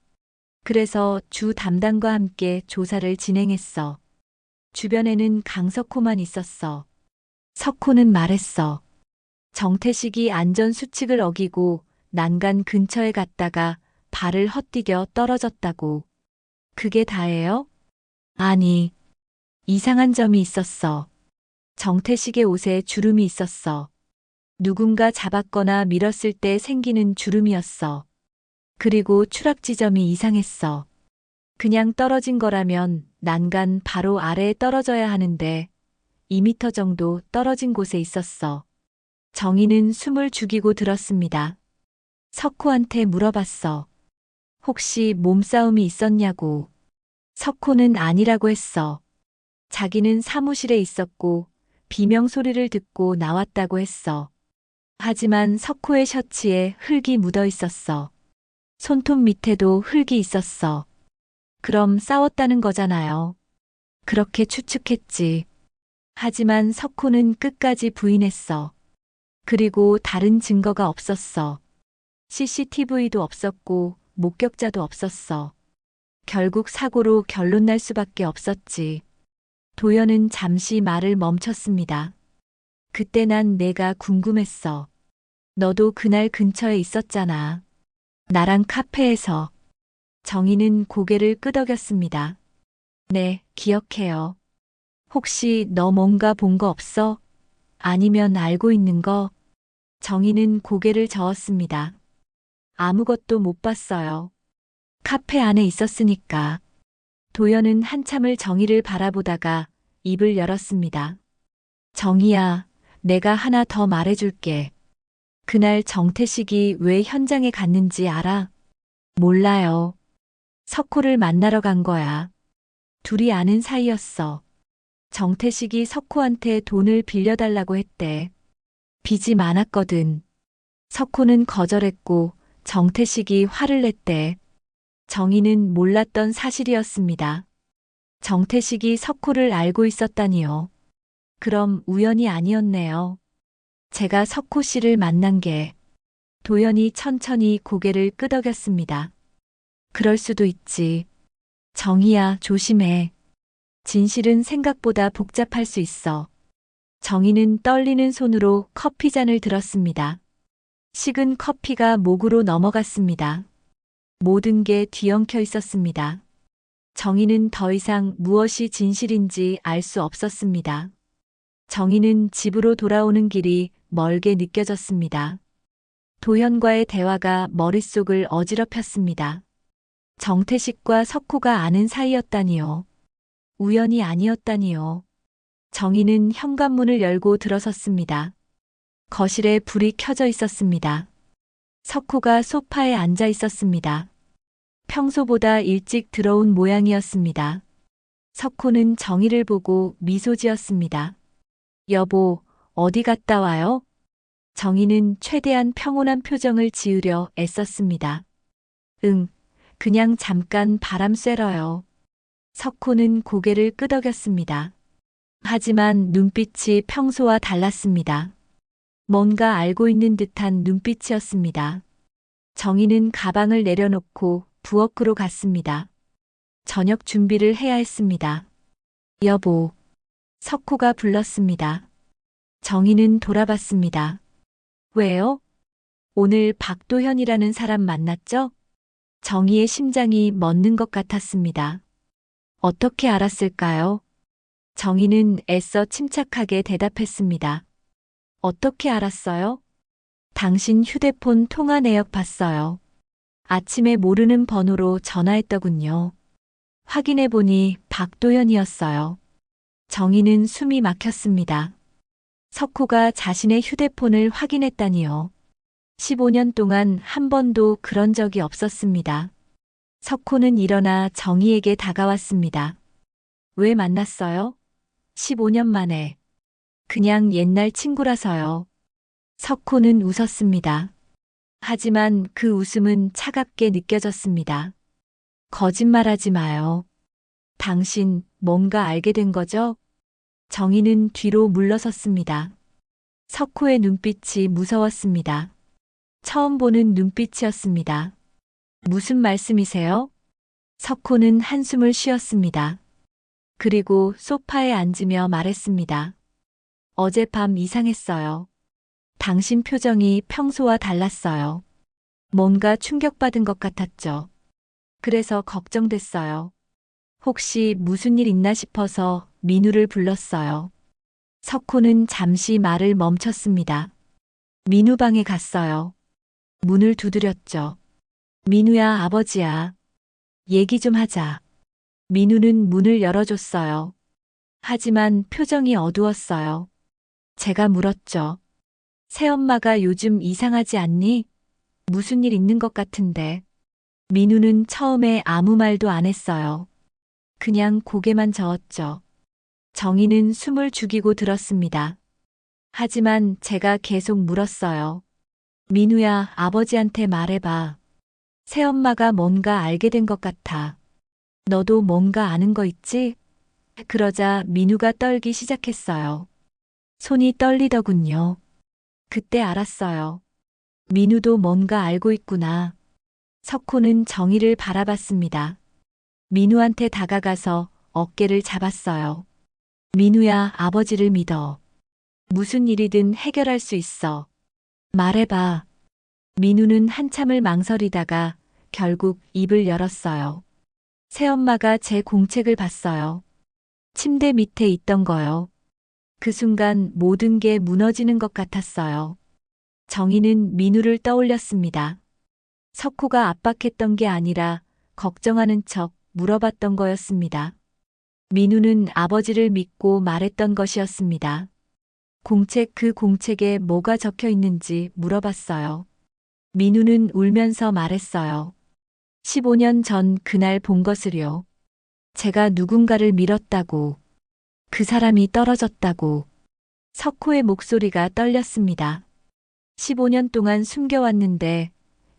그래서 주 담당과 함께 조사를 진행했어. 주변에는 강석호만 있었어. 석호는 말했어. 정태식이 안전수칙을 어기고 난간 근처에 갔다가 발을 헛디뎌 떨어졌다고. 그게 다예요? 아니, 이상한 점이 있었어. 정태식의 옷에 주름이 있었어. 누군가 잡았거나 밀었을 때 생기는 주름이었어. 그리고 추락 지점이 이상했어. 그냥 떨어진 거라면 난간 바로 아래에 떨어져야 하는데 2미터 정도 떨어진 곳에 있었어. 정희는 숨을 죽이고 들었습니다. 석호한테 물어봤어. 혹시 몸싸움이 있었냐고. 석호는 아니라고 했어. 자기는 사무실에 있었고 비명 소리를 듣고 나왔다고 했어. 하지만 석호의 셔츠에 흙이 묻어 있었어. 손톱 밑에도 흙이 있었어. 그럼 싸웠다는 거잖아요. 그렇게 추측했지. 하지만 석호는 끝까지 부인했어. 그리고 다른 증거가 없었어. CCTV도 없었고 목격자도 없었어. 결국 사고로 결론 날 수밖에 없었지. 도연은 잠시 말을 멈췄습니다. 그때 난 내가 궁금했어. 너도 그날 근처에 있었잖아. 나랑 카페에서. 정희는 고개를 끄덕였습니다. 네, 기억해요. 혹시 너 뭔가 본 거 없어? 아니면 알고 있는 거? 정희는 고개를 저었습니다. 아무것도 못 봤어요. 카페 안에 있었으니까. 도연은 한참을 정희를 바라보다가 입을 열었습니다. 정희야, 내가 하나 더 말해줄게. 그날 정태식이 왜 현장에 갔는지 알아? 몰라요. 석호를 만나러 간 거야. 둘이 아는 사이였어. 정태식이 석호한테 돈을 빌려달라고 했대. 빚이 많았거든. 석호는 거절했고 정태식이 화를 냈대. 정희는 몰랐던 사실이었습니다. 정태식이 석호를 알고 있었다니요. 그럼 우연이 아니었네요. 제가 석호 씨를 만난 게. 도연이 천천히 고개를 끄덕였습니다. 그럴 수도 있지. 정희야, 조심해. 진실은 생각보다 복잡할 수 있어. 정희는 떨리는 손으로 커피잔을 들었습니다. 식은 커피가 목으로 넘어갔습니다. 모든 게 뒤엉켜 있었습니다. 정희는 더 이상 무엇이 진실인지 알 수 없었습니다. 정희는 집으로 돌아오는 길이 멀게 느껴졌습니다. 도현과의 대화가 머릿속을 어지럽혔습니다. 정태식과 석호가 아는 사이였다니요. 우연이 아니었다니요. 정희는 현관문을 열고 들어섰습니다. 거실에 불이 켜져 있었습니다. 석호가 소파에 앉아 있었습니다. 평소보다 일찍 들어온 모양이었습니다. 석호는 정희를 보고 미소 지었습니다. 여보, 어디 갔다 와요? 정희는 최대한 평온한 표정을 지으려 애썼습니다. 응, 그냥 잠깐 바람 쐬러요. 석호는 고개를 끄덕였습니다. 하지만 눈빛이 평소와 달랐습니다. 뭔가 알고 있는 듯한 눈빛이었습니다. 정희는 가방을 내려놓고 부엌으로 갔습니다. 저녁 준비를 해야 했습니다. 여보, 석호가 불렀습니다. 정희는 돌아봤습니다. 왜요? 오늘 박도현이라는 사람 만났죠? 정희의 심장이 멎는 것 같았습니다. 어떻게 알았을까요? 정희는 애써 침착하게 대답했습니다. 어떻게 알았어요? 당신 휴대폰 통화 내역 봤어요. 아침에 모르는 번호로 전화했더군요. 확인해보니 박도현이었어요. 정희는 숨이 막혔습니다. 석호가 자신의 휴대폰을 확인했다니요. 15년 동안 한 번도 그런 적이 없었습니다. 석호는 일어나 정희에게 다가왔습니다. 왜 만났어요? 15년 만에. 그냥 옛날 친구라서요. 석호는 웃었습니다. 하지만 그 웃음은 차갑게 느껴졌습니다. 거짓말하지 마요. 당신 뭔가 알게 된 거죠? 정희는 뒤로 물러섰습니다. 석호의 눈빛이 무서웠습니다. 처음 보는 눈빛이었습니다. 무슨 말씀이세요? 석호는 한숨을 쉬었습니다. 그리고 소파에 앉으며 말했습니다. 어젯밤 이상했어요. 당신 표정이 평소와 달랐어요. 뭔가 충격받은 것 같았죠. 그래서 걱정됐어요. 혹시 무슨 일 있나 싶어서 민우를 불렀어요. 석호는 잠시 말을 멈췄습니다. 민우 방에 갔어요. 문을 두드렸죠. 민우야, 아버지야. 얘기 좀 하자. 민우는 문을 열어줬어요. 하지만 표정이 어두웠어요. 제가 물었죠. 새엄마가 요즘 이상하지 않니? 무슨 일 있는 것 같은데. 민우는 처음에 아무 말도 안 했어요. 그냥 고개만 저었죠. 정희는 숨을 죽이고 들었습니다. 하지만 제가 계속 물었어요. 민우야, 아버지한테 말해봐. 새엄마가 뭔가 알게 된 것 같아. 너도 뭔가 아는 거 있지? 그러자 민우가 떨기 시작했어요. 손이 떨리더군요. 그때 알았어요. 민우도 뭔가 알고 있구나. 석호는 정희를 바라봤습니다. 민우한테 다가가서 어깨를 잡았어요. 민우야, 아버지를 믿어. 무슨 일이든 해결할 수 있어. 말해봐. 민우는 한참을 망설이다가 결국 입을 열었어요. 새엄마가 제 공책을 봤어요. 침대 밑에 있던 거요. 그 순간 모든 게 무너지는 것 같았어요. 정희는 민우를 떠올렸습니다. 석호가 압박했던 게 아니라 걱정하는 척 물어봤던 거였습니다. 민우는 아버지를 믿고 말했던 것이었습니다. 그 공책에 뭐가 적혀 있는지 물어봤어요. 민우는 울면서 말했어요. 15년 전 그날 본 것을요. 제가 누군가를 밀었다고. 그 사람이 떨어졌다고. 석호의 목소리가 떨렸습니다. 15년 동안 숨겨왔는데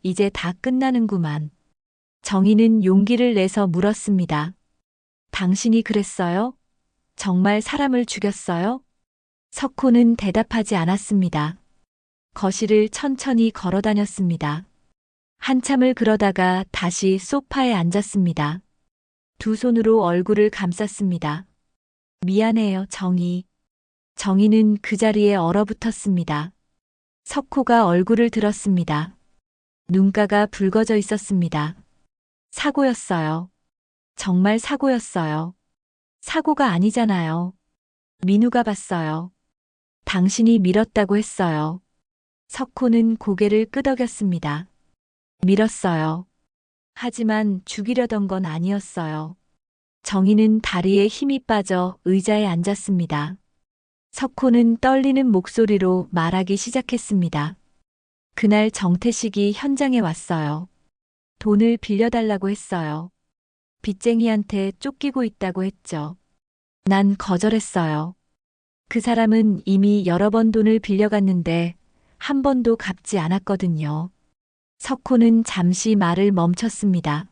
이제 다 끝나는구만. 정희는 용기를 내서 물었습니다. 당신이 그랬어요? 정말 사람을 죽였어요? 석호는 대답하지 않았습니다. 거실을 천천히 걸어 다녔습니다. 한참을 그러다가 다시 소파에 앉았습니다. 두 손으로 얼굴을 감쌌습니다. 미안해요, 정희. 정희는 그 자리에 얼어붙었습니다. 석호가 얼굴을 들었습니다. 눈가가 붉어져 있었습니다. 사고였어요. 정말 사고였어요. 사고가 아니잖아요. 민우가 봤어요. 당신이 밀었다고 했어요. 석호는 고개를 끄덕였습니다. 밀었어요. 하지만 죽이려던 건 아니었어요. 정희는 다리에 힘이 빠져 의자에 앉았습니다. 석호는 떨리는 목소리로 말하기 시작했습니다. 그날 정태식이 현장에 왔어요. 돈을 빌려달라고 했어요. 빚쟁이한테 쫓기고 있다고 했죠. 난 거절했어요. 그 사람은 이미 여러 번 돈을 빌려갔는데 한 번도 갚지 않았거든요. 석호는 잠시 말을 멈췄습니다.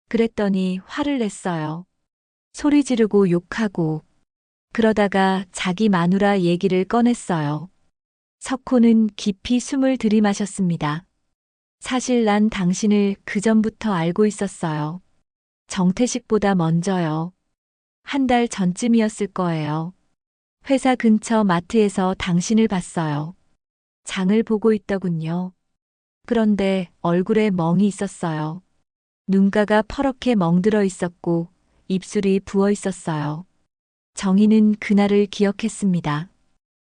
그랬더니 화를 냈어요. 소리 지르고 욕하고 그러다가 자기 마누라 얘기를 꺼냈어요. 석호는 깊이 숨을 들이마셨습니다. 사실 난 당신을 그전부터 알고 있었어요. 정태식보다 먼저요. 한 달 전쯤이었을 거예요. 회사 근처 마트에서 당신을 봤어요. 장을 보고 있더군요. 그런데 얼굴에 멍이 있었어요. 눈가가 퍼렇게 멍들어 있었고 입술이 부어 있었어요. 정희는 그날을 기억했습니다.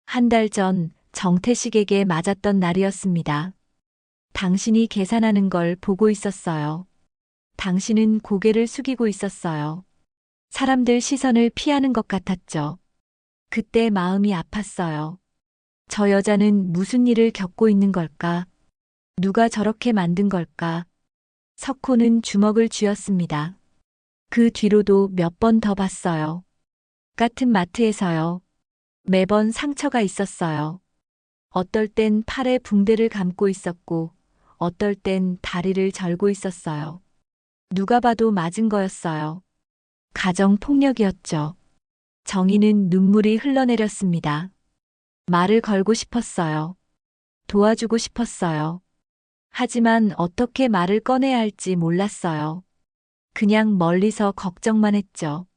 한 달 전 정태식에게 맞았던 날이었습니다. 당신이 계산하는 걸 보고 있었어요. 당신은 고개를 숙이고 있었어요. 사람들 시선을 피하는 것 같았죠. 그때 마음이 아팠어요. 저 여자는 무슨 일을 겪고 있는 걸까? 누가 저렇게 만든 걸까? 석호는 주먹을 쥐었습니다. 그 뒤로도 몇 번 더 봤어요. 같은 마트에서요. 매번 상처가 있었어요. 어떨 땐 팔에 붕대를 감고 있었고, 어떨 땐 다리를 절고 있었어요. 누가 봐도 맞은 거였어요. 가정 폭력이었죠. 정희는 눈물이 흘러내렸습니다. 말을 걸고 싶었어요. 도와주고 싶었어요. 하지만 어떻게 말을 꺼내야 할지 몰랐어요. 그냥 멀리서 걱정만 했죠.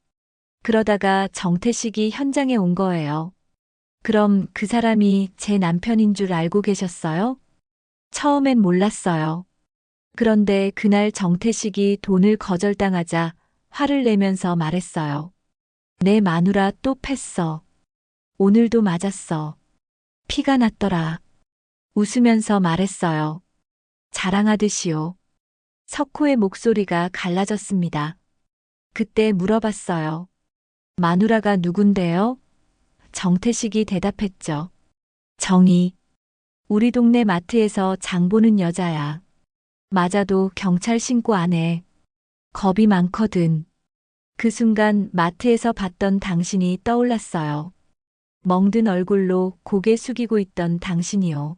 그러다가 정태식이 현장에 온 거예요. 그럼 그 사람이 제 남편인 줄 알고 계셨어요? 처음엔 몰랐어요. 그런데 그날 정태식이 돈을 거절당하자 화를 내면서 말했어요. 내 마누라 또 팼어. 오늘도 맞았어. 피가 났더라. 웃으면서 말했어요. 자랑하듯이요. 석호의 목소리가 갈라졌습니다. 그때 물어봤어요. 마누라가 누군데요? 정태식이 대답했죠. 정희. 우리 동네 마트에서 장 보는 여자야. 맞아도 경찰 신고 안 해. 겁이 많거든. 그 순간 마트에서 봤던 당신이 떠올랐어요. 멍든 얼굴로 고개 숙이고 있던 당신이요.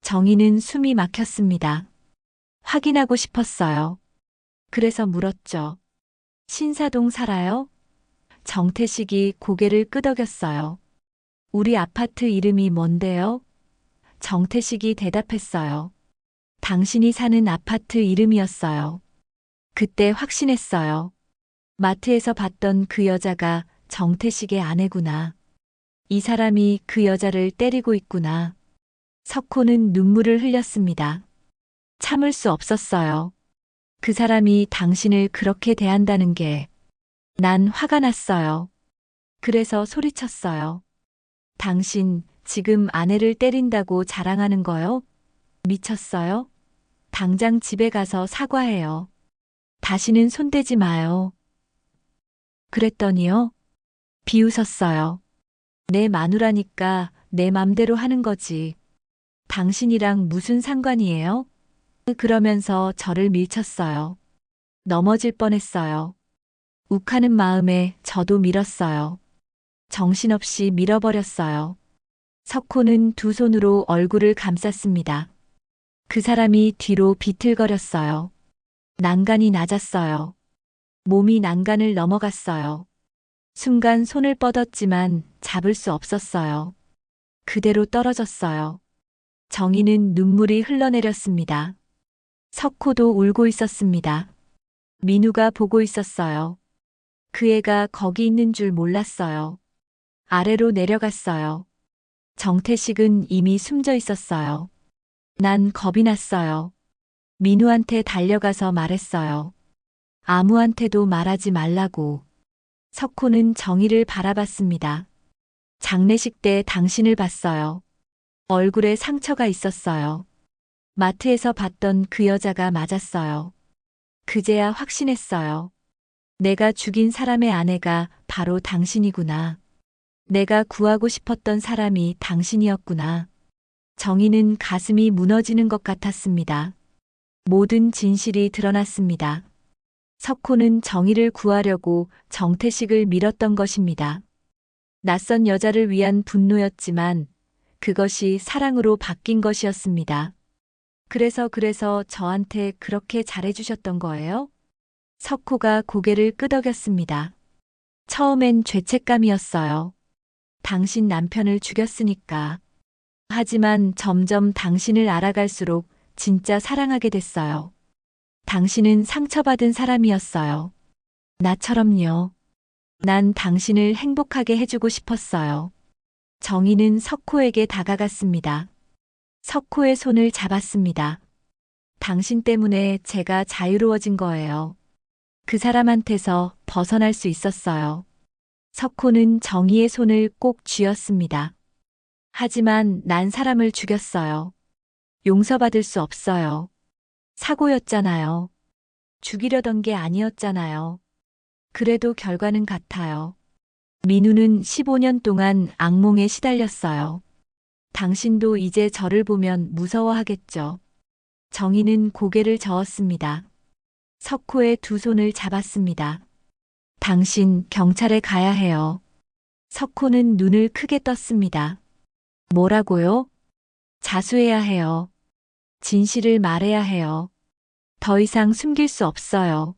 정희는 숨이 막혔습니다. 확인하고 싶었어요. 그래서 물었죠. 신사동 살아요? 정태식이 고개를 끄덕였어요. 우리 아파트 이름이 뭔데요? 정태식이 대답했어요. 당신이 사는 아파트 이름이었어요. 그때 확신했어요. 마트에서 봤던 그 여자가 정태식의 아내구나. 이 사람이 그 여자를 때리고 있구나. 석호는 눈물을 흘렸습니다. 참을 수 없었어요. 그 사람이 당신을 그렇게 대한다는 게 난 화가 났어요. 그래서 소리쳤어요. 당신 지금 아내를 때린다고 자랑하는 거요? 미쳤어요? 당장 집에 가서 사과해요. 다시는 손대지 마요. 그랬더니요. 비웃었어요. 내 마누라니까 내 맘대로 하는 거지. 당신이랑 무슨 상관이에요? 그러면서 저를 밀쳤어요. 넘어질 뻔했어요. 욱하는 마음에 저도 밀었어요. 정신없이 밀어버렸어요. 석호는 두 손으로 얼굴을 감쌌습니다. 그 사람이 뒤로 비틀거렸어요. 난간이 낮았어요. 몸이 난간을 넘어갔어요. 순간 손을 뻗었지만 잡을 수 없었어요. 그대로 떨어졌어요. 정희는 눈물이 흘러내렸습니다. 석호도 울고 있었습니다. 민우가 보고 있었어요. 그 애가 거기 있는 줄 몰랐어요. 아래로 내려갔어요. 정태식은 이미 숨져 있었어요. 난 겁이 났어요. 민우한테 달려가서 말했어요. 아무한테도 말하지 말라고. 석호는 정희를 바라봤습니다. 장례식 때 당신을 봤어요. 얼굴에 상처가 있었어요. 마트에서 봤던 그 여자가 맞았어요. 그제야 확신했어요. 내가 죽인 사람의 아내가 바로 당신이구나. 내가 구하고 싶었던 사람이 당신이었구나. 정희는 가슴이 무너지는 것 같았습니다. 모든 진실이 드러났습니다. 석호는 정희를 구하려고 정태식을 밀었던 것입니다. 낯선 여자를 위한 분노였지만 그것이 사랑으로 바뀐 것이었습니다. 그래서 저한테 그렇게 잘해주셨던 거예요? 석호가 고개를 끄덕였습니다. 처음엔 죄책감이었어요. 당신 남편을 죽였으니까. 하지만 점점 당신을 알아갈수록 진짜 사랑하게 됐어요. 당신은 상처받은 사람이었어요. 나처럼요. 난 당신을 행복하게 해주고 싶었어요. 정희는 석호에게 다가갔습니다. 석호의 손을 잡았습니다. 당신 때문에 제가 자유로워진 거예요. 그 사람한테서 벗어날 수 있었어요. 석호는 정희의 손을 꼭 쥐었습니다. 하지만 난 사람을 죽였어요. 용서받을 수 없어요. 사고였잖아요. 죽이려던 게 아니었잖아요. 그래도 결과는 같아요. 민우는 15년 동안 악몽에 시달렸어요. 당신도 이제 저를 보면 무서워하겠죠. 정희는 고개를 저었습니다. 석호의 두 손을 잡았습니다. 당신 경찰에 가야 해요. 석호는 눈을 크게 떴습니다. 뭐라고요? 자수해야 해요. 진실을 말해야 해요. 더 이상 숨길 수 없어요.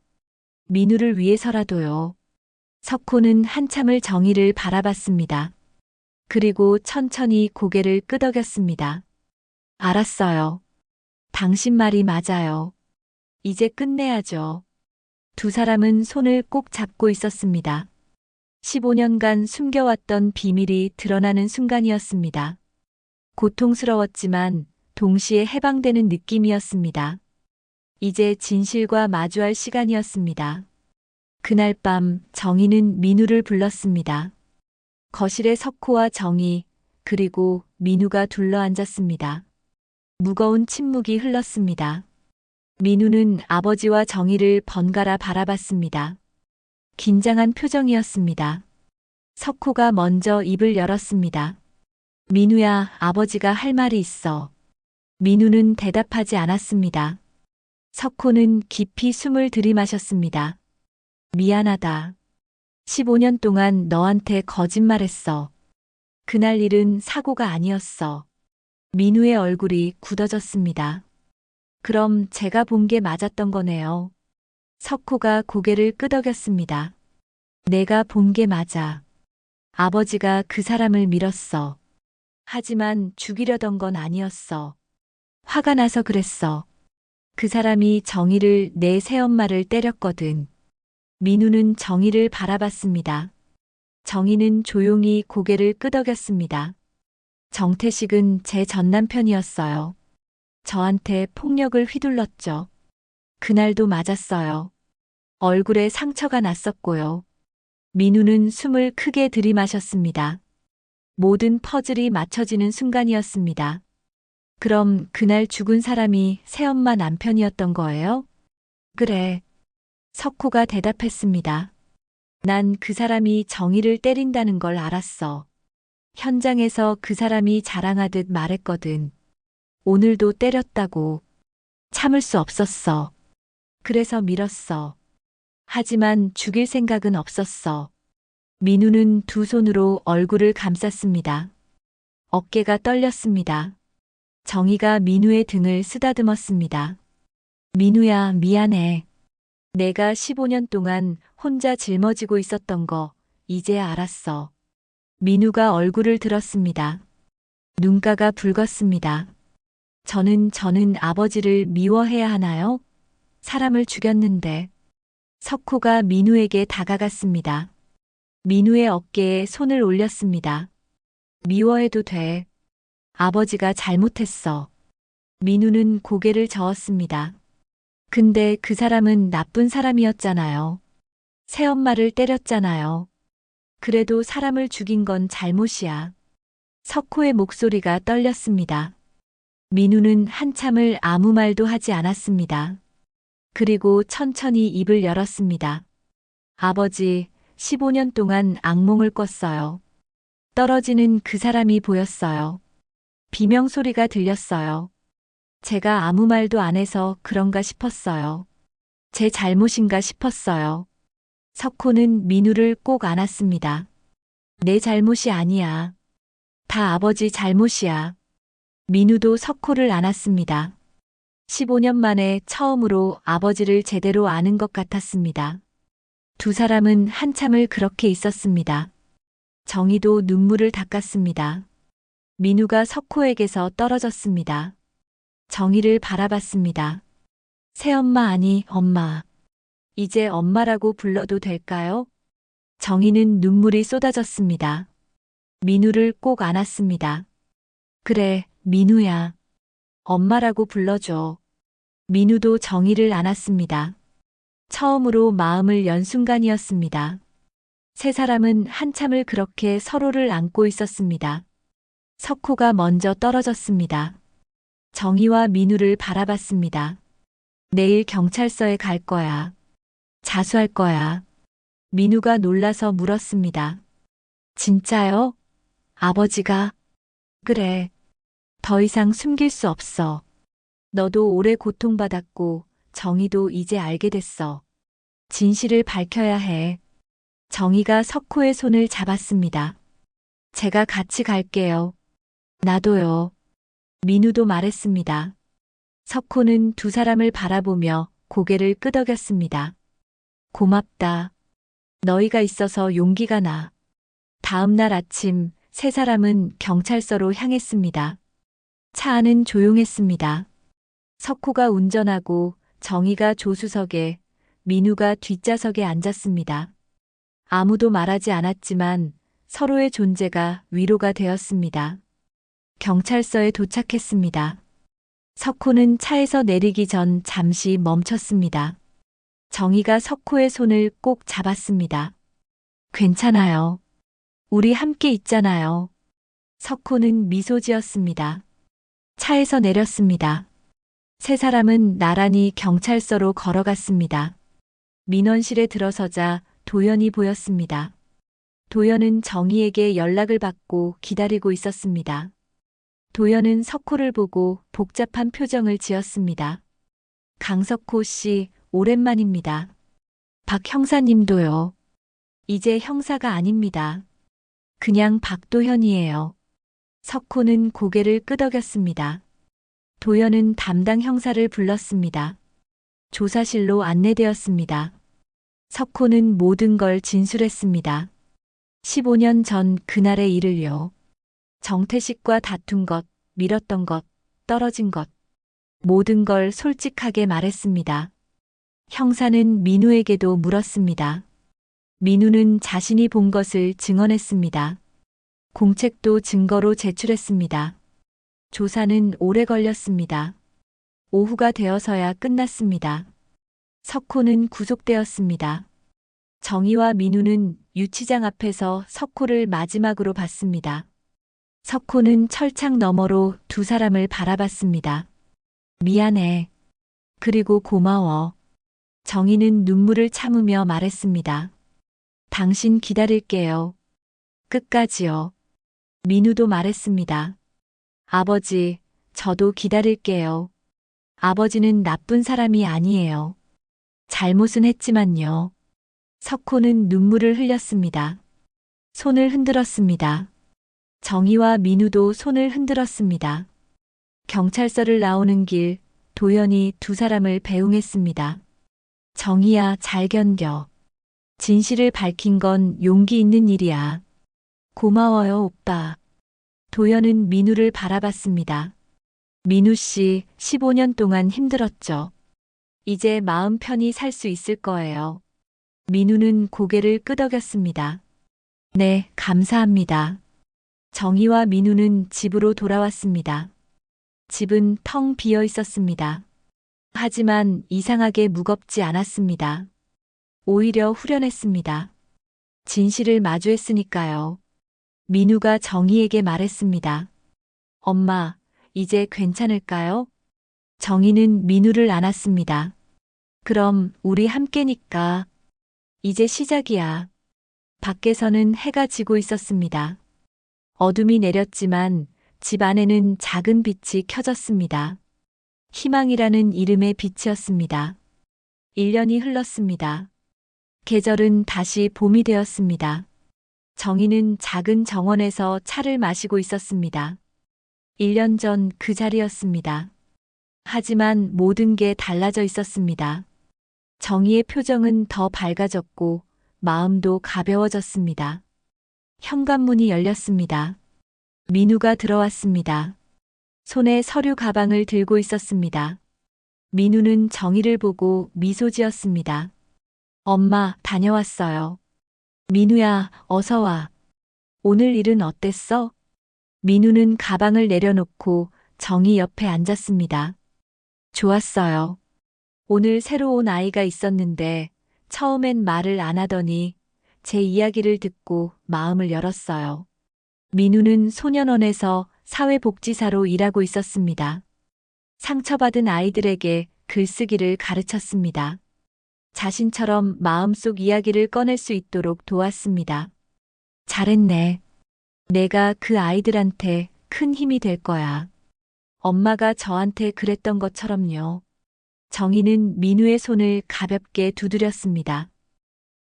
민우를 위해서라도요. 석호는 한참을 정희를 바라봤습니다. 그리고 천천히 고개를 끄덕였습니다. 알았어요. 당신 말이 맞아요. 이제 끝내야죠. 두 사람은 손을 꼭 잡고 있었습니다. 15년간 숨겨왔던 비밀이 드러나는 순간이었습니다. 고통스러웠지만 동시에 해방되는 느낌이었습니다. 이제 진실과 마주할 시간이었습니다. 그날 밤 정희는 민우를 불렀습니다. 거실에 석호와 정희, 그리고 민우가 둘러앉았습니다. 무거운 침묵이 흘렀습니다. 민우는 아버지와 정희를 번갈아 바라봤습니다. 긴장한 표정이었습니다. 석호가 먼저 입을 열었습니다. 민우야, 아버지가 할 말이 있어. 민우는 대답하지 않았습니다. 석호는 깊이 숨을 들이마셨습니다. 미안하다. 15년 동안 너한테 거짓말했어. 그날 일은 사고가 아니었어. 민우의 얼굴이 굳어졌습니다. 그럼 제가 본 게 맞았던 거네요. 석호가 고개를 끄덕였습니다. 내가 본 게 맞아. 아버지가 그 사람을 밀었어. 하지만 죽이려던 건 아니었어. 화가 나서 그랬어. 그 사람이 정희를 내 새엄마를 때렸거든. 민우는 정희를 바라봤습니다. 정희는 조용히 고개를 끄덕였습니다. 정태식은 제 전남편이었어요. 저한테 폭력을 휘둘렀죠. 그날도 맞았어요. 얼굴에 상처가 났었고요. 민우는 숨을 크게 들이마셨습니다. 모든 퍼즐이 맞춰지는 순간이었습니다. 그럼 그날 죽은 사람이 새엄마 남편이었던 거예요? 그래. 석호가 대답했습니다. 난 그 사람이 정희를 때린다는 걸 알았어. 현장에서 그 사람이 자랑하듯 말했거든. 오늘도 때렸다고. 참을 수 없었어. 그래서 밀었어. 하지만 죽일 생각은 없었어. 민우는 두 손으로 얼굴을 감쌌습니다. 어깨가 떨렸습니다. 정희가 민우의 등을 쓰다듬었습니다. 민우야, 미안해. 내가 15년 동안 혼자 짊어지고 있었던 거 이제야 알았어. 민우가 얼굴을 들었습니다. 눈가가 붉었습니다. 저는 아버지를 미워해야 하나요? 사람을 죽였는데. 석호가 민우에게 다가갔습니다. 민우의 어깨에 손을 올렸습니다. 미워해도 돼. 아버지가 잘못했어. 민우는 고개를 저었습니다. 근데 그 사람은 나쁜 사람이었잖아요. 새엄마를 때렸잖아요. 그래도 사람을 죽인 건 잘못이야. 석호의 목소리가 떨렸습니다. 민우는 한참을 아무 말도 하지 않았습니다. 그리고 천천히 입을 열었습니다. 아버지, 15년 동안 악몽을 꿨어요. 떨어지는 그 사람이 보였어요. 비명소리가 들렸어요. 제가 아무 말도 안 해서 그런가 싶었어요. 제 잘못인가 싶었어요. 석호는 민우를 꼭 안았습니다. 내 잘못이 아니야. 다 아버지 잘못이야. 민우도 석호를 안았습니다. 15년 만에 처음으로 아버지를 제대로 아는 것 같았습니다. 두 사람은 한참을 그렇게 있었습니다. 정희도 눈물을 닦았습니다. 민우가 석호에게서 떨어졌습니다. 정희를 바라봤습니다. 새엄마 아니, 엄마. 이제 엄마라고 불러도 될까요? 정희는 눈물이 쏟아졌습니다. 민우를 꼭 안았습니다. 그래, 민우야. 엄마라고 불러줘. 민우도 정희를 안았습니다. 처음으로 마음을 연 순간이었습니다. 세 사람은 한참을 그렇게 서로를 안고 있었습니다. 석호가 먼저 떨어졌습니다. 정희와 민우를 바라봤습니다. 내일 경찰서에 갈 거야. 자수할 거야. 민우가 놀라서 물었습니다. 진짜요? 아버지가? 그래. 더 이상 숨길 수 없어. 너도 오래 고통받았고 정희도 이제 알게 됐어. 진실을 밝혀야 해. 정희가 석호의 손을 잡았습니다. 제가 같이 갈게요. 나도요. 민우도 말했습니다. 석호는 두 사람을 바라보며 고개를 끄덕였습니다. 고맙다. 너희가 있어서 용기가 나. 다음 날 아침 세 사람은 경찰서로 향했습니다. 차 안은 조용했습니다. 석호가 운전하고 정희가 조수석에, 민우가 뒷좌석에 앉았습니다. 아무도 말하지 않았지만 서로의 존재가 위로가 되었습니다. 경찰서에 도착했습니다. 석호는 차에서 내리기 전 잠시 멈췄습니다. 정희가 석호의 손을 꼭 잡았습니다. 괜찮아요. 우리 함께 있잖아요. 석호는 미소 지었습니다. 차에서 내렸습니다. 세 사람은 나란히 경찰서로 걸어갔습니다. 민원실에 들어서자 도연이 보였습니다. 도연은 정희에게 연락을 받고 기다리고 있었습니다. 도연은 석호를 보고 복잡한 표정을 지었습니다. 강석호 씨, 오랜만입니다. 박 형사님도요. 이제 형사가 아닙니다. 그냥 박도현이에요. 석호는 고개를 끄덕였습니다. 도현은 담당 형사를 불렀습니다. 조사실로 안내되었습니다. 석호는 모든 걸 진술했습니다. 15년 전 그날의 일을요. 정태식과 다툰 것, 밀었던 것, 떨어진 것. 모든 걸 솔직하게 말했습니다. 형사는 민우에게도 물었습니다. 민우는 자신이 본 것을 증언했습니다. 공책도 증거로 제출했습니다. 조사는 오래 걸렸습니다. 오후가 되어서야 끝났습니다. 석호는 구속되었습니다. 정희와 민우는 유치장 앞에서 석호를 마지막으로 봤습니다. 석호는 철창 너머로 두 사람을 바라봤습니다. 미안해. 그리고 고마워. 정희는 눈물을 참으며 말했습니다. 당신 기다릴게요. 끝까지요. 민우도 말했습니다. 아버지, 저도 기다릴게요. 아버지는 나쁜 사람이 아니에요. 잘못은 했지만요. 석호는 눈물을 흘렸습니다. 손을 흔들었습니다. 정희와 민우도 손을 흔들었습니다. 경찰서를 나오는 길, 도연이 두 사람을 배웅했습니다. 정희야, 잘 견뎌. 진실을 밝힌 건 용기 있는 일이야. 고마워요, 오빠. 도연은 민우를 바라봤습니다. 민우 씨, 15년 동안 힘들었죠. 이제 마음 편히 살 수 있을 거예요. 민우는 고개를 끄덕였습니다. 네, 감사합니다. 정희와 민우는 집으로 돌아왔습니다. 집은 텅 비어 있었습니다. 하지만 이상하게 무겁지 않았습니다. 오히려 후련했습니다. 진실을 마주했으니까요. 민우가 정희에게 말했습니다. 엄마, 이제 괜찮을까요? 정희는 민우를 안았습니다. 그럼 우리 함께니까. 이제 시작이야. 밖에서는 해가 지고 있었습니다. 어둠이 내렸지만 집 안에는 작은 빛이 켜졌습니다. 희망이라는 이름의 빛이었습니다. 1년이 흘렀습니다. 계절은 다시 봄이 되었습니다. 정희는 작은 정원에서 차를 마시고 있었습니다. 1년 전 그 자리였습니다. 하지만 모든 게 달라져 있었습니다. 정희의 표정은 더 밝아졌고 마음도 가벼워졌습니다. 현관문이 열렸습니다. 민우가 들어왔습니다. 손에 서류 가방을 들고 있었습니다. 민우는 정희를 보고 미소 지었습니다. 엄마, 다녀왔어요. 민우야, 어서 와. 오늘 일은 어땠어? 민우는 가방을 내려놓고 정희 옆에 앉았습니다. 좋았어요. 오늘 새로 온 아이가 있었는데 처음엔 말을 안 하더니 제 이야기를 듣고 마음을 열었어요. 민우는 소년원에서 사회복지사로 일하고 있었습니다. 상처받은 아이들에게 글쓰기를 가르쳤습니다. 자신처럼 마음속 이야기를 꺼낼 수 있도록 도왔습니다. 잘했네. 내가 그 아이들한테 큰 힘이 될 거야. 엄마가 저한테 그랬던 것처럼요. 정희는 민우의 손을 가볍게 두드렸습니다.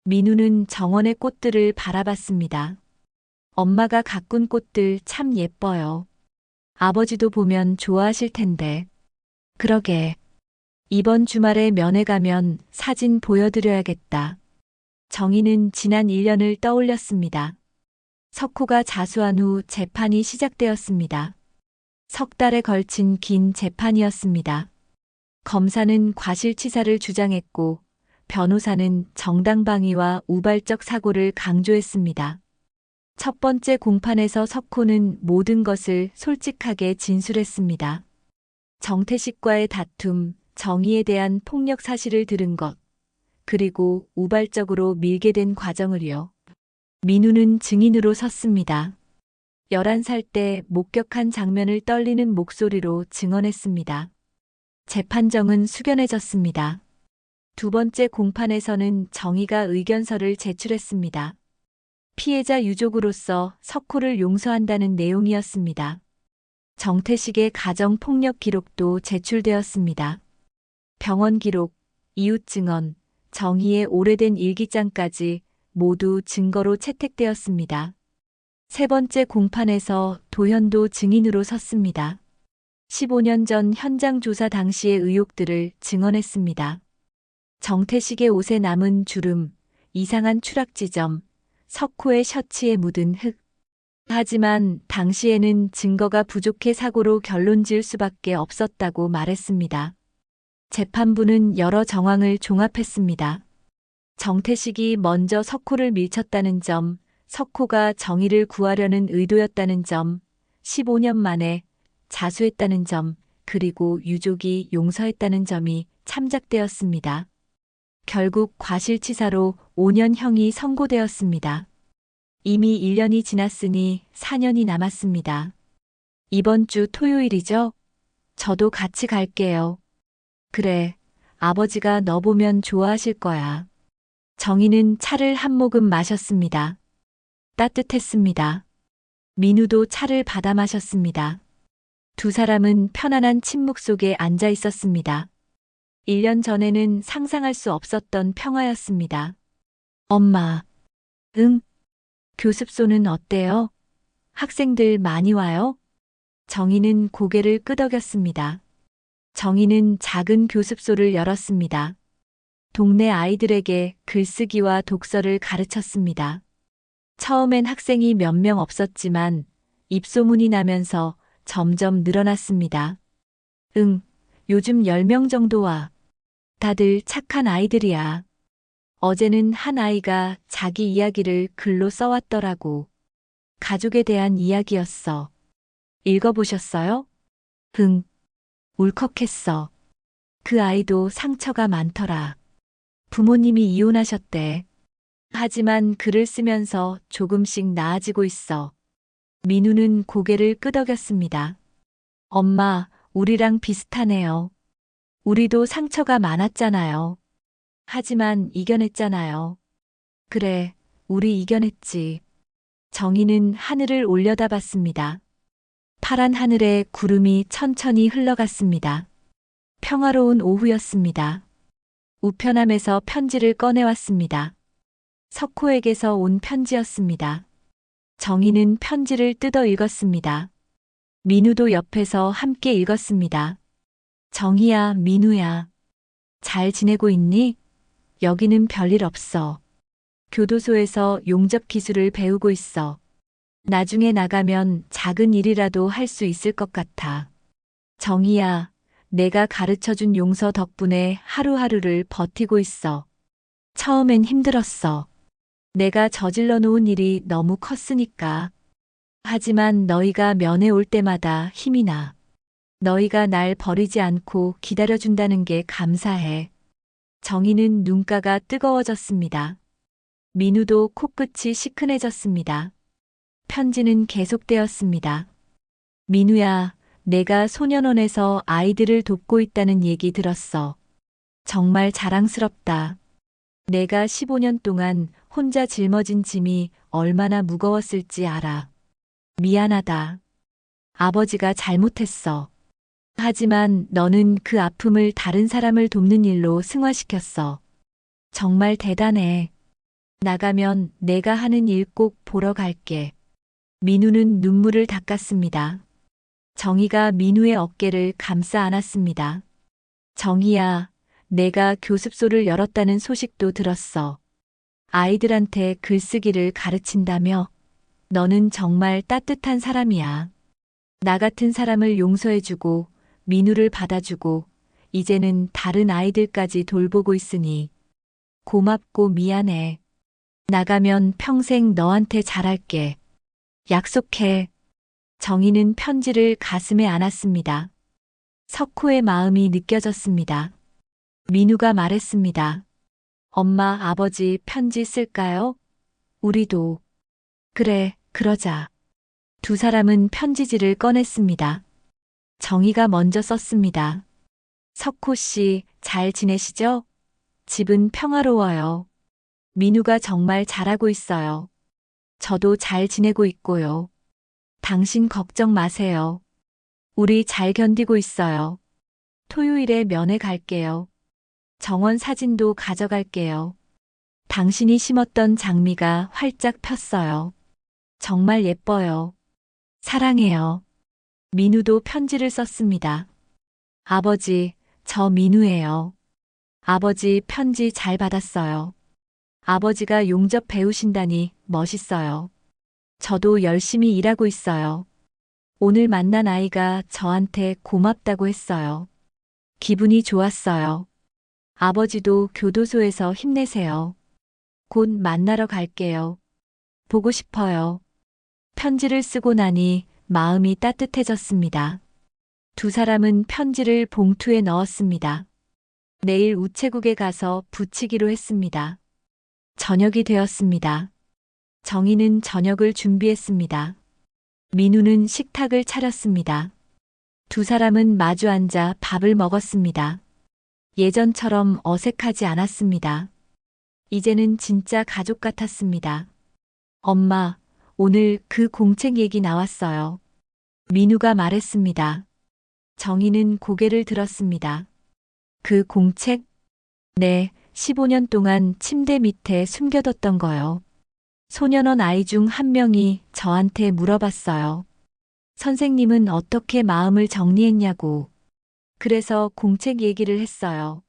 민우는 정원의 꽃들을 바라봤습니다. 엄마가 가꾼 꽃들 참 예뻐요. 아버지도 보면 좋아하실 텐데. 그러게. 이번 주말에 면회 가면 사진 보여드려야겠다. 정희는 지난 1년을 떠올렸습니다. 석호가 자수한 후 재판이 시작되었습니다. 석 달에 걸친 긴 재판이었습니다. 검사는 과실치사를 주장했고 변호사는 정당방위와 우발적 사고를 강조했습니다. 첫 번째 공판에서 석호는 모든 것을 솔직하게 진술했습니다. 정태식과의 다툼, 정희에 대한 폭력 사실을 들은 것, 그리고 우발적으로 밀게 된 과정을요. 민우는 증인으로 섰습니다. 11살 때 목격한 장면을 떨리는 목소리로 증언했습니다. 재판정은 숙연해졌습니다. 두 번째 공판에서는 정희가 의견서를 제출했습니다. 피해자 유족으로서 석호를 용서한다는 내용이었습니다. 정태식의 가정 폭력 기록도 제출되었습니다. 병원 기록, 이웃 증언, 정희의 오래된 일기장까지 모두 증거로 채택되었습니다. 세 번째 공판에서 도현도 증인으로 섰습니다. 15년 전 현장 조사 당시의 의혹들을 증언했습니다. 정태식의 옷에 남은 주름, 이상한 추락 지점, 석호의 셔츠에 묻은 흙. 하지만 당시에는 증거가 부족해 사고로 결론 지을 수밖에 없었다고 말했습니다. 재판부는 여러 정황을 종합했습니다. 정태식이 먼저 석호를 밀쳤다는 점, 석호가 정의를 구하려는 의도였다는 점, 15년 만에 자수했다는 점, 그리고 유족이 용서했다는 점이 참작되었습니다. 결국 과실치사로 5년형이 선고되었습니다. 이미 1년이 지났으니 4년이 남았습니다. 이번 주 토요일이죠? 저도 같이 갈게요. 그래, 아버지가 너 보면 좋아하실 거야. 정희는 차를 한 모금 마셨습니다. 따뜻했습니다. 민우도 차를 받아 마셨습니다. 두 사람은 편안한 침묵 속에 앉아 있었습니다. 1년 전에는 상상할 수 없었던 평화였습니다. 엄마. 응? 교습소는 어때요? 학생들 많이 와요? 정희는 고개를 끄덕였습니다. 정희는 작은 교습소를 열었습니다. 동네 아이들에게 글쓰기와 독서를 가르쳤습니다. 처음엔 학생이 몇 명 없었지만 입소문이 나면서 점점 늘어났습니다. 응, 요즘 10명 정도 와. 다들 착한 아이들이야. 어제는 한 아이가 자기 이야기를 글로 써왔더라고. 가족에 대한 이야기였어. 읽어보셨어요? 응. 울컥했어. 그 아이도 상처가 많더라. 부모님이 이혼하셨대. 하지만 글을 쓰면서 조금씩 나아지고 있어. 민우는 고개를 끄덕였습니다. 엄마, 우리랑 비슷하네요. 우리도 상처가 많았잖아요. 하지만 이겨냈잖아요. 그래, 우리 이겨냈지. 정희는 하늘을 올려다봤습니다. 파란 하늘에 구름이 천천히 흘러갔습니다. 평화로운 오후였습니다. 우편함에서 편지를 꺼내왔습니다. 석호에게서 온 편지였습니다. 정희는 편지를 뜯어 읽었습니다. 민우도 옆에서 함께 읽었습니다. 정희야, 민우야. 잘 지내고 있니? 여기는 별일 없어. 교도소에서 용접 기술을 배우고 있어. 나중에 나가면 작은 일이라도 할 수 있을 것 같아. 정희야, 내가 가르쳐준 용서 덕분에 하루하루를 버티고 있어. 처음엔 힘들었어. 내가 저질러 놓은 일이 너무 컸으니까. 하지만 너희가 면회 올 때마다 힘이 나. 너희가 날 버리지 않고 기다려준다는 게 감사해. 정희는 눈가가 뜨거워졌습니다. 민우도 코끝이 시큰해졌습니다. 편지는 계속되었습니다. 민우야, 내가 소년원에서 아이들을 돕고 있다는 얘기 들었어. 정말 자랑스럽다. 내가 15년 동안 혼자 짊어진 짐이 얼마나 무거웠을지 알아. 미안하다. 아버지가 잘못했어. 하지만 너는 그 아픔을 다른 사람을 돕는 일로 승화시켰어. 정말 대단해. 나가면 내가 하는 일 꼭 보러 갈게. 민우는 눈물을 닦았습니다. 정희가 민우의 어깨를 감싸 안았습니다. 정희야, 내가 교습소를 열었다는 소식도 들었어. 아이들한테 글쓰기를 가르친다며? 너는 정말 따뜻한 사람이야. 나 같은 사람을 용서해주고 민우를 받아주고 이제는 다른 아이들까지 돌보고 있으니 고맙고 미안해. 나가면 평생 너한테 잘할게. 약속해. 정희는 편지를 가슴에 안았습니다. 석호의 마음이 느껴졌습니다. 민우가 말했습니다. 엄마, 아버지 편지 쓸까요? 우리도. 그래, 그러자. 두 사람은 편지지를 꺼냈습니다. 정희가 먼저 썼습니다. 석호 씨, 잘 지내시죠? 집은 평화로워요. 민우가 정말 잘하고 있어요. 저도 잘 지내고 있고요. 당신 걱정 마세요. 우리 잘 견디고 있어요. 토요일에 면회 갈게요. 정원 사진도 가져갈게요. 당신이 심었던 장미가 활짝 폈어요. 정말 예뻐요. 사랑해요. 민우도 편지를 썼습니다. 아버지, 저 민우예요. 아버지 편지 잘 받았어요. 아버지가 용접 배우신다니 멋있어요. 저도 열심히 일하고 있어요. 오늘 만난 아이가 저한테 고맙다고 했어요. 기분이 좋았어요. 아버지도 교도소에서 힘내세요. 곧 만나러 갈게요. 보고 싶어요. 편지를 쓰고 나니 마음이 따뜻해졌습니다. 두 사람은 편지를 봉투에 넣었습니다. 내일 우체국에 가서 붙이기로 했습니다. 저녁이 되었습니다. 정희는 저녁을 준비했습니다. 민우는 식탁을 차렸습니다. 두 사람은 마주 앉아 밥을 먹었습니다. 예전처럼 어색하지 않았습니다. 이제는 진짜 가족 같았습니다. 엄마, 오늘 그 공책 얘기 나왔어요. 민우가 말했습니다. 정희는 고개를 들었습니다. 그 공책? 네, 15년 동안 침대 밑에 숨겨뒀던 거요. 소년원 아이 중 한 명이 저한테 물어봤어요. 선생님은 어떻게 마음을 정리했냐고. 그래서 공책 얘기를 했어요.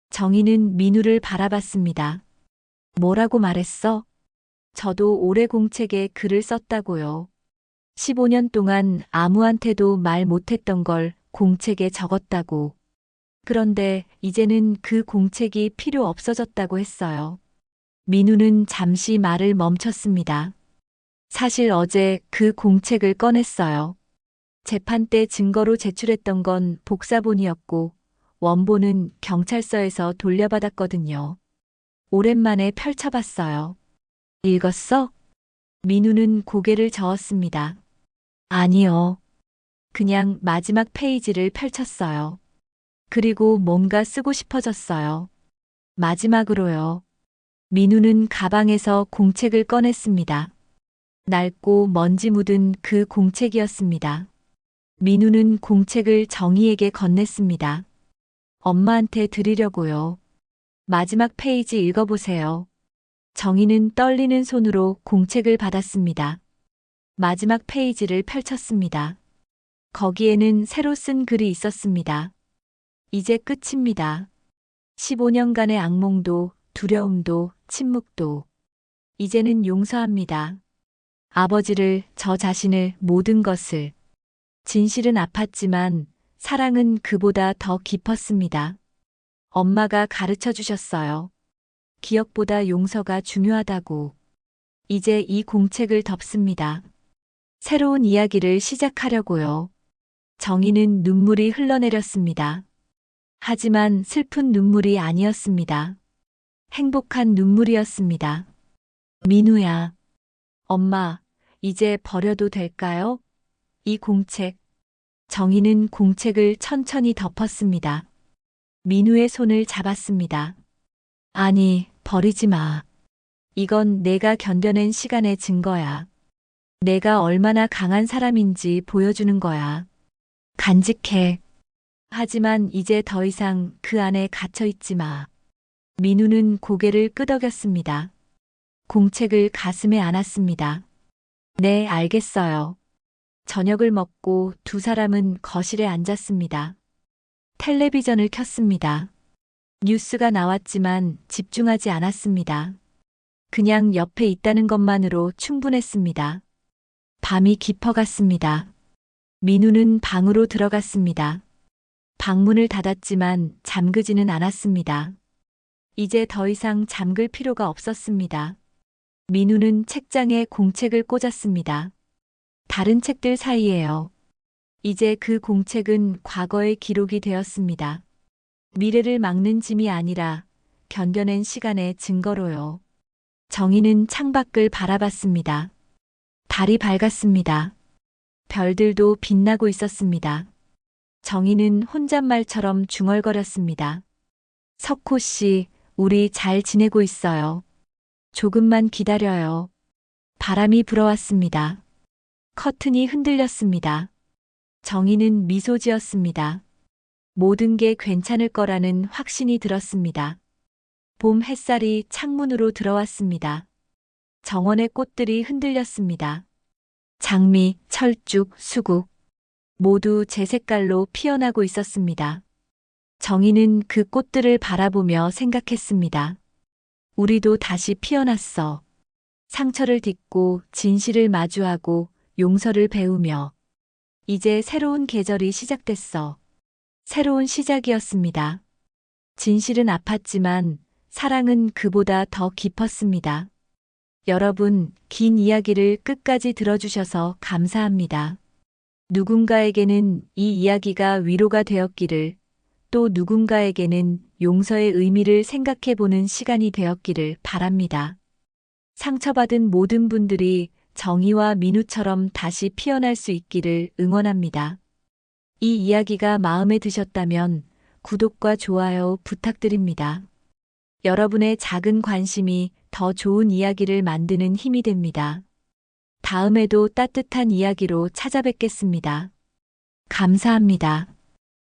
정희는 민우를 바라봤습니다. 뭐라고 말했어? 저도 올해 공책에 글을 썼다고요. 15년 동안 아무한테도 말 못했던 걸 공책에 적었다고. 그런데 이제는 그 공책이 필요 없어졌다고 했어요. 민우는 잠시 말을 멈췄습니다. 사실 어제 그 공책을 꺼냈어요. 재판 때 증거로 제출했던 건 복사본이었고 원본은 경찰서에서 돌려받았거든요. 오랜만에 펼쳐봤어요. 읽었어? 민우는 고개를 저었습니다. 아니요. 그냥 마지막 페이지를 펼쳤어요. 그리고 뭔가 쓰고 싶어졌어요. 마지막으로요. 민우는 가방에서 공책을 꺼냈습니다. 낡고 먼지 묻은 그 공책이었습니다. 민우는 공책을 정희에게 건넸습니다. 엄마한테 드리려고요. 마지막 페이지 읽어보세요. 정희는 떨리는 손으로 공책을 받았습니다. 마지막 페이지를 펼쳤습니다. 거기에는 새로 쓴 글이 있었습니다. 이제 끝입니다. 15년간의 악몽도 두려움도 침묵도 이제는 용서합니다. 아버지를, 저 자신을, 모든 것을. 진실은 아팠지만 사랑은 그보다 더 깊었습니다. 엄마가 가르쳐 주셨어요. 기억보다 용서가 중요하다고. 이제 이 공책을 덮습니다. 새로운 이야기를 시작하려고요. 정희는 눈물이 흘러내렸습니다. 하지만 슬픈 눈물이 아니었습니다. 행복한 눈물이었습니다. 민우야. 엄마, 이제 버려도 될까요? 이 공책. 정희는 공책을 천천히 덮었습니다. 민우의 손을 잡았습니다. 아니, 버리지 마. 이건 내가 견뎌낸 시간의 증거야. 내가 얼마나 강한 사람인지 보여주는 거야. 간직해. 하지만 이제 더 이상 그 안에 갇혀 있지 마. 민우는 고개를 끄덕였습니다. 공책을 가슴에 안았습니다. 네, 알겠어요. 저녁을 먹고 두 사람은 거실에 앉았습니다. 텔레비전을 켰습니다. 뉴스가 나왔지만 집중하지 않았습니다. 그냥 옆에 있다는 것만으로 충분했습니다. 밤이 깊어갔습니다. 민우는 방으로 들어갔습니다. 방문을 닫았지만 잠그지는 않았습니다. 이제 더 이상 잠글 필요가 없었습니다. 민우는 책장에 공책을 꽂았습니다. 다른 책들 사이에요. 이제 그 공책은 과거의 기록이 되었습니다. 미래를 막는 짐이 아니라 견뎌낸 시간의 증거로요. 정희는 창밖을 바라봤습니다. 달이 밝았습니다. 별들도 빛나고 있었습니다. 정희는 혼잣말처럼 중얼거렸습니다. 석호 씨, 우리 잘 지내고 있어요. 조금만 기다려요. 바람이 불어왔습니다. 커튼이 흔들렸습니다. 정희는 미소 지었습니다. 모든 게 괜찮을 거라는 확신이 들었습니다. 봄 햇살이 창문으로 들어왔습니다. 정원의 꽃들이 흔들렸습니다. 장미, 철쭉, 수국 모두 제 색깔로 피어나고 있었습니다. 정희는 그 꽃들을 바라보며 생각했습니다. 우리도 다시 피어났어. 상처를 딛고 진실을 마주하고 용서를 배우며 이제 새로운 계절이 시작됐어. 새로운 시작이었습니다. 진실은 아팠지만 사랑은 그보다 더 깊었습니다. 여러분, 긴 이야기를 끝까지 들어주셔서 감사합니다. 누군가에게는 이 이야기가 위로가 되었기를, 또 누군가에게는 용서의 의미를 생각해보는 시간이 되었기를 바랍니다. 상처받은 모든 분들이 정희와 민우처럼 다시 피어날 수 있기를 응원합니다. 이 이야기가 마음에 드셨다면 구독과 좋아요 부탁드립니다. 여러분의 작은 관심이 더 좋은 이야기를 만드는 힘이 됩니다. 다음에도 따뜻한 이야기로 찾아뵙겠습니다. 감사합니다.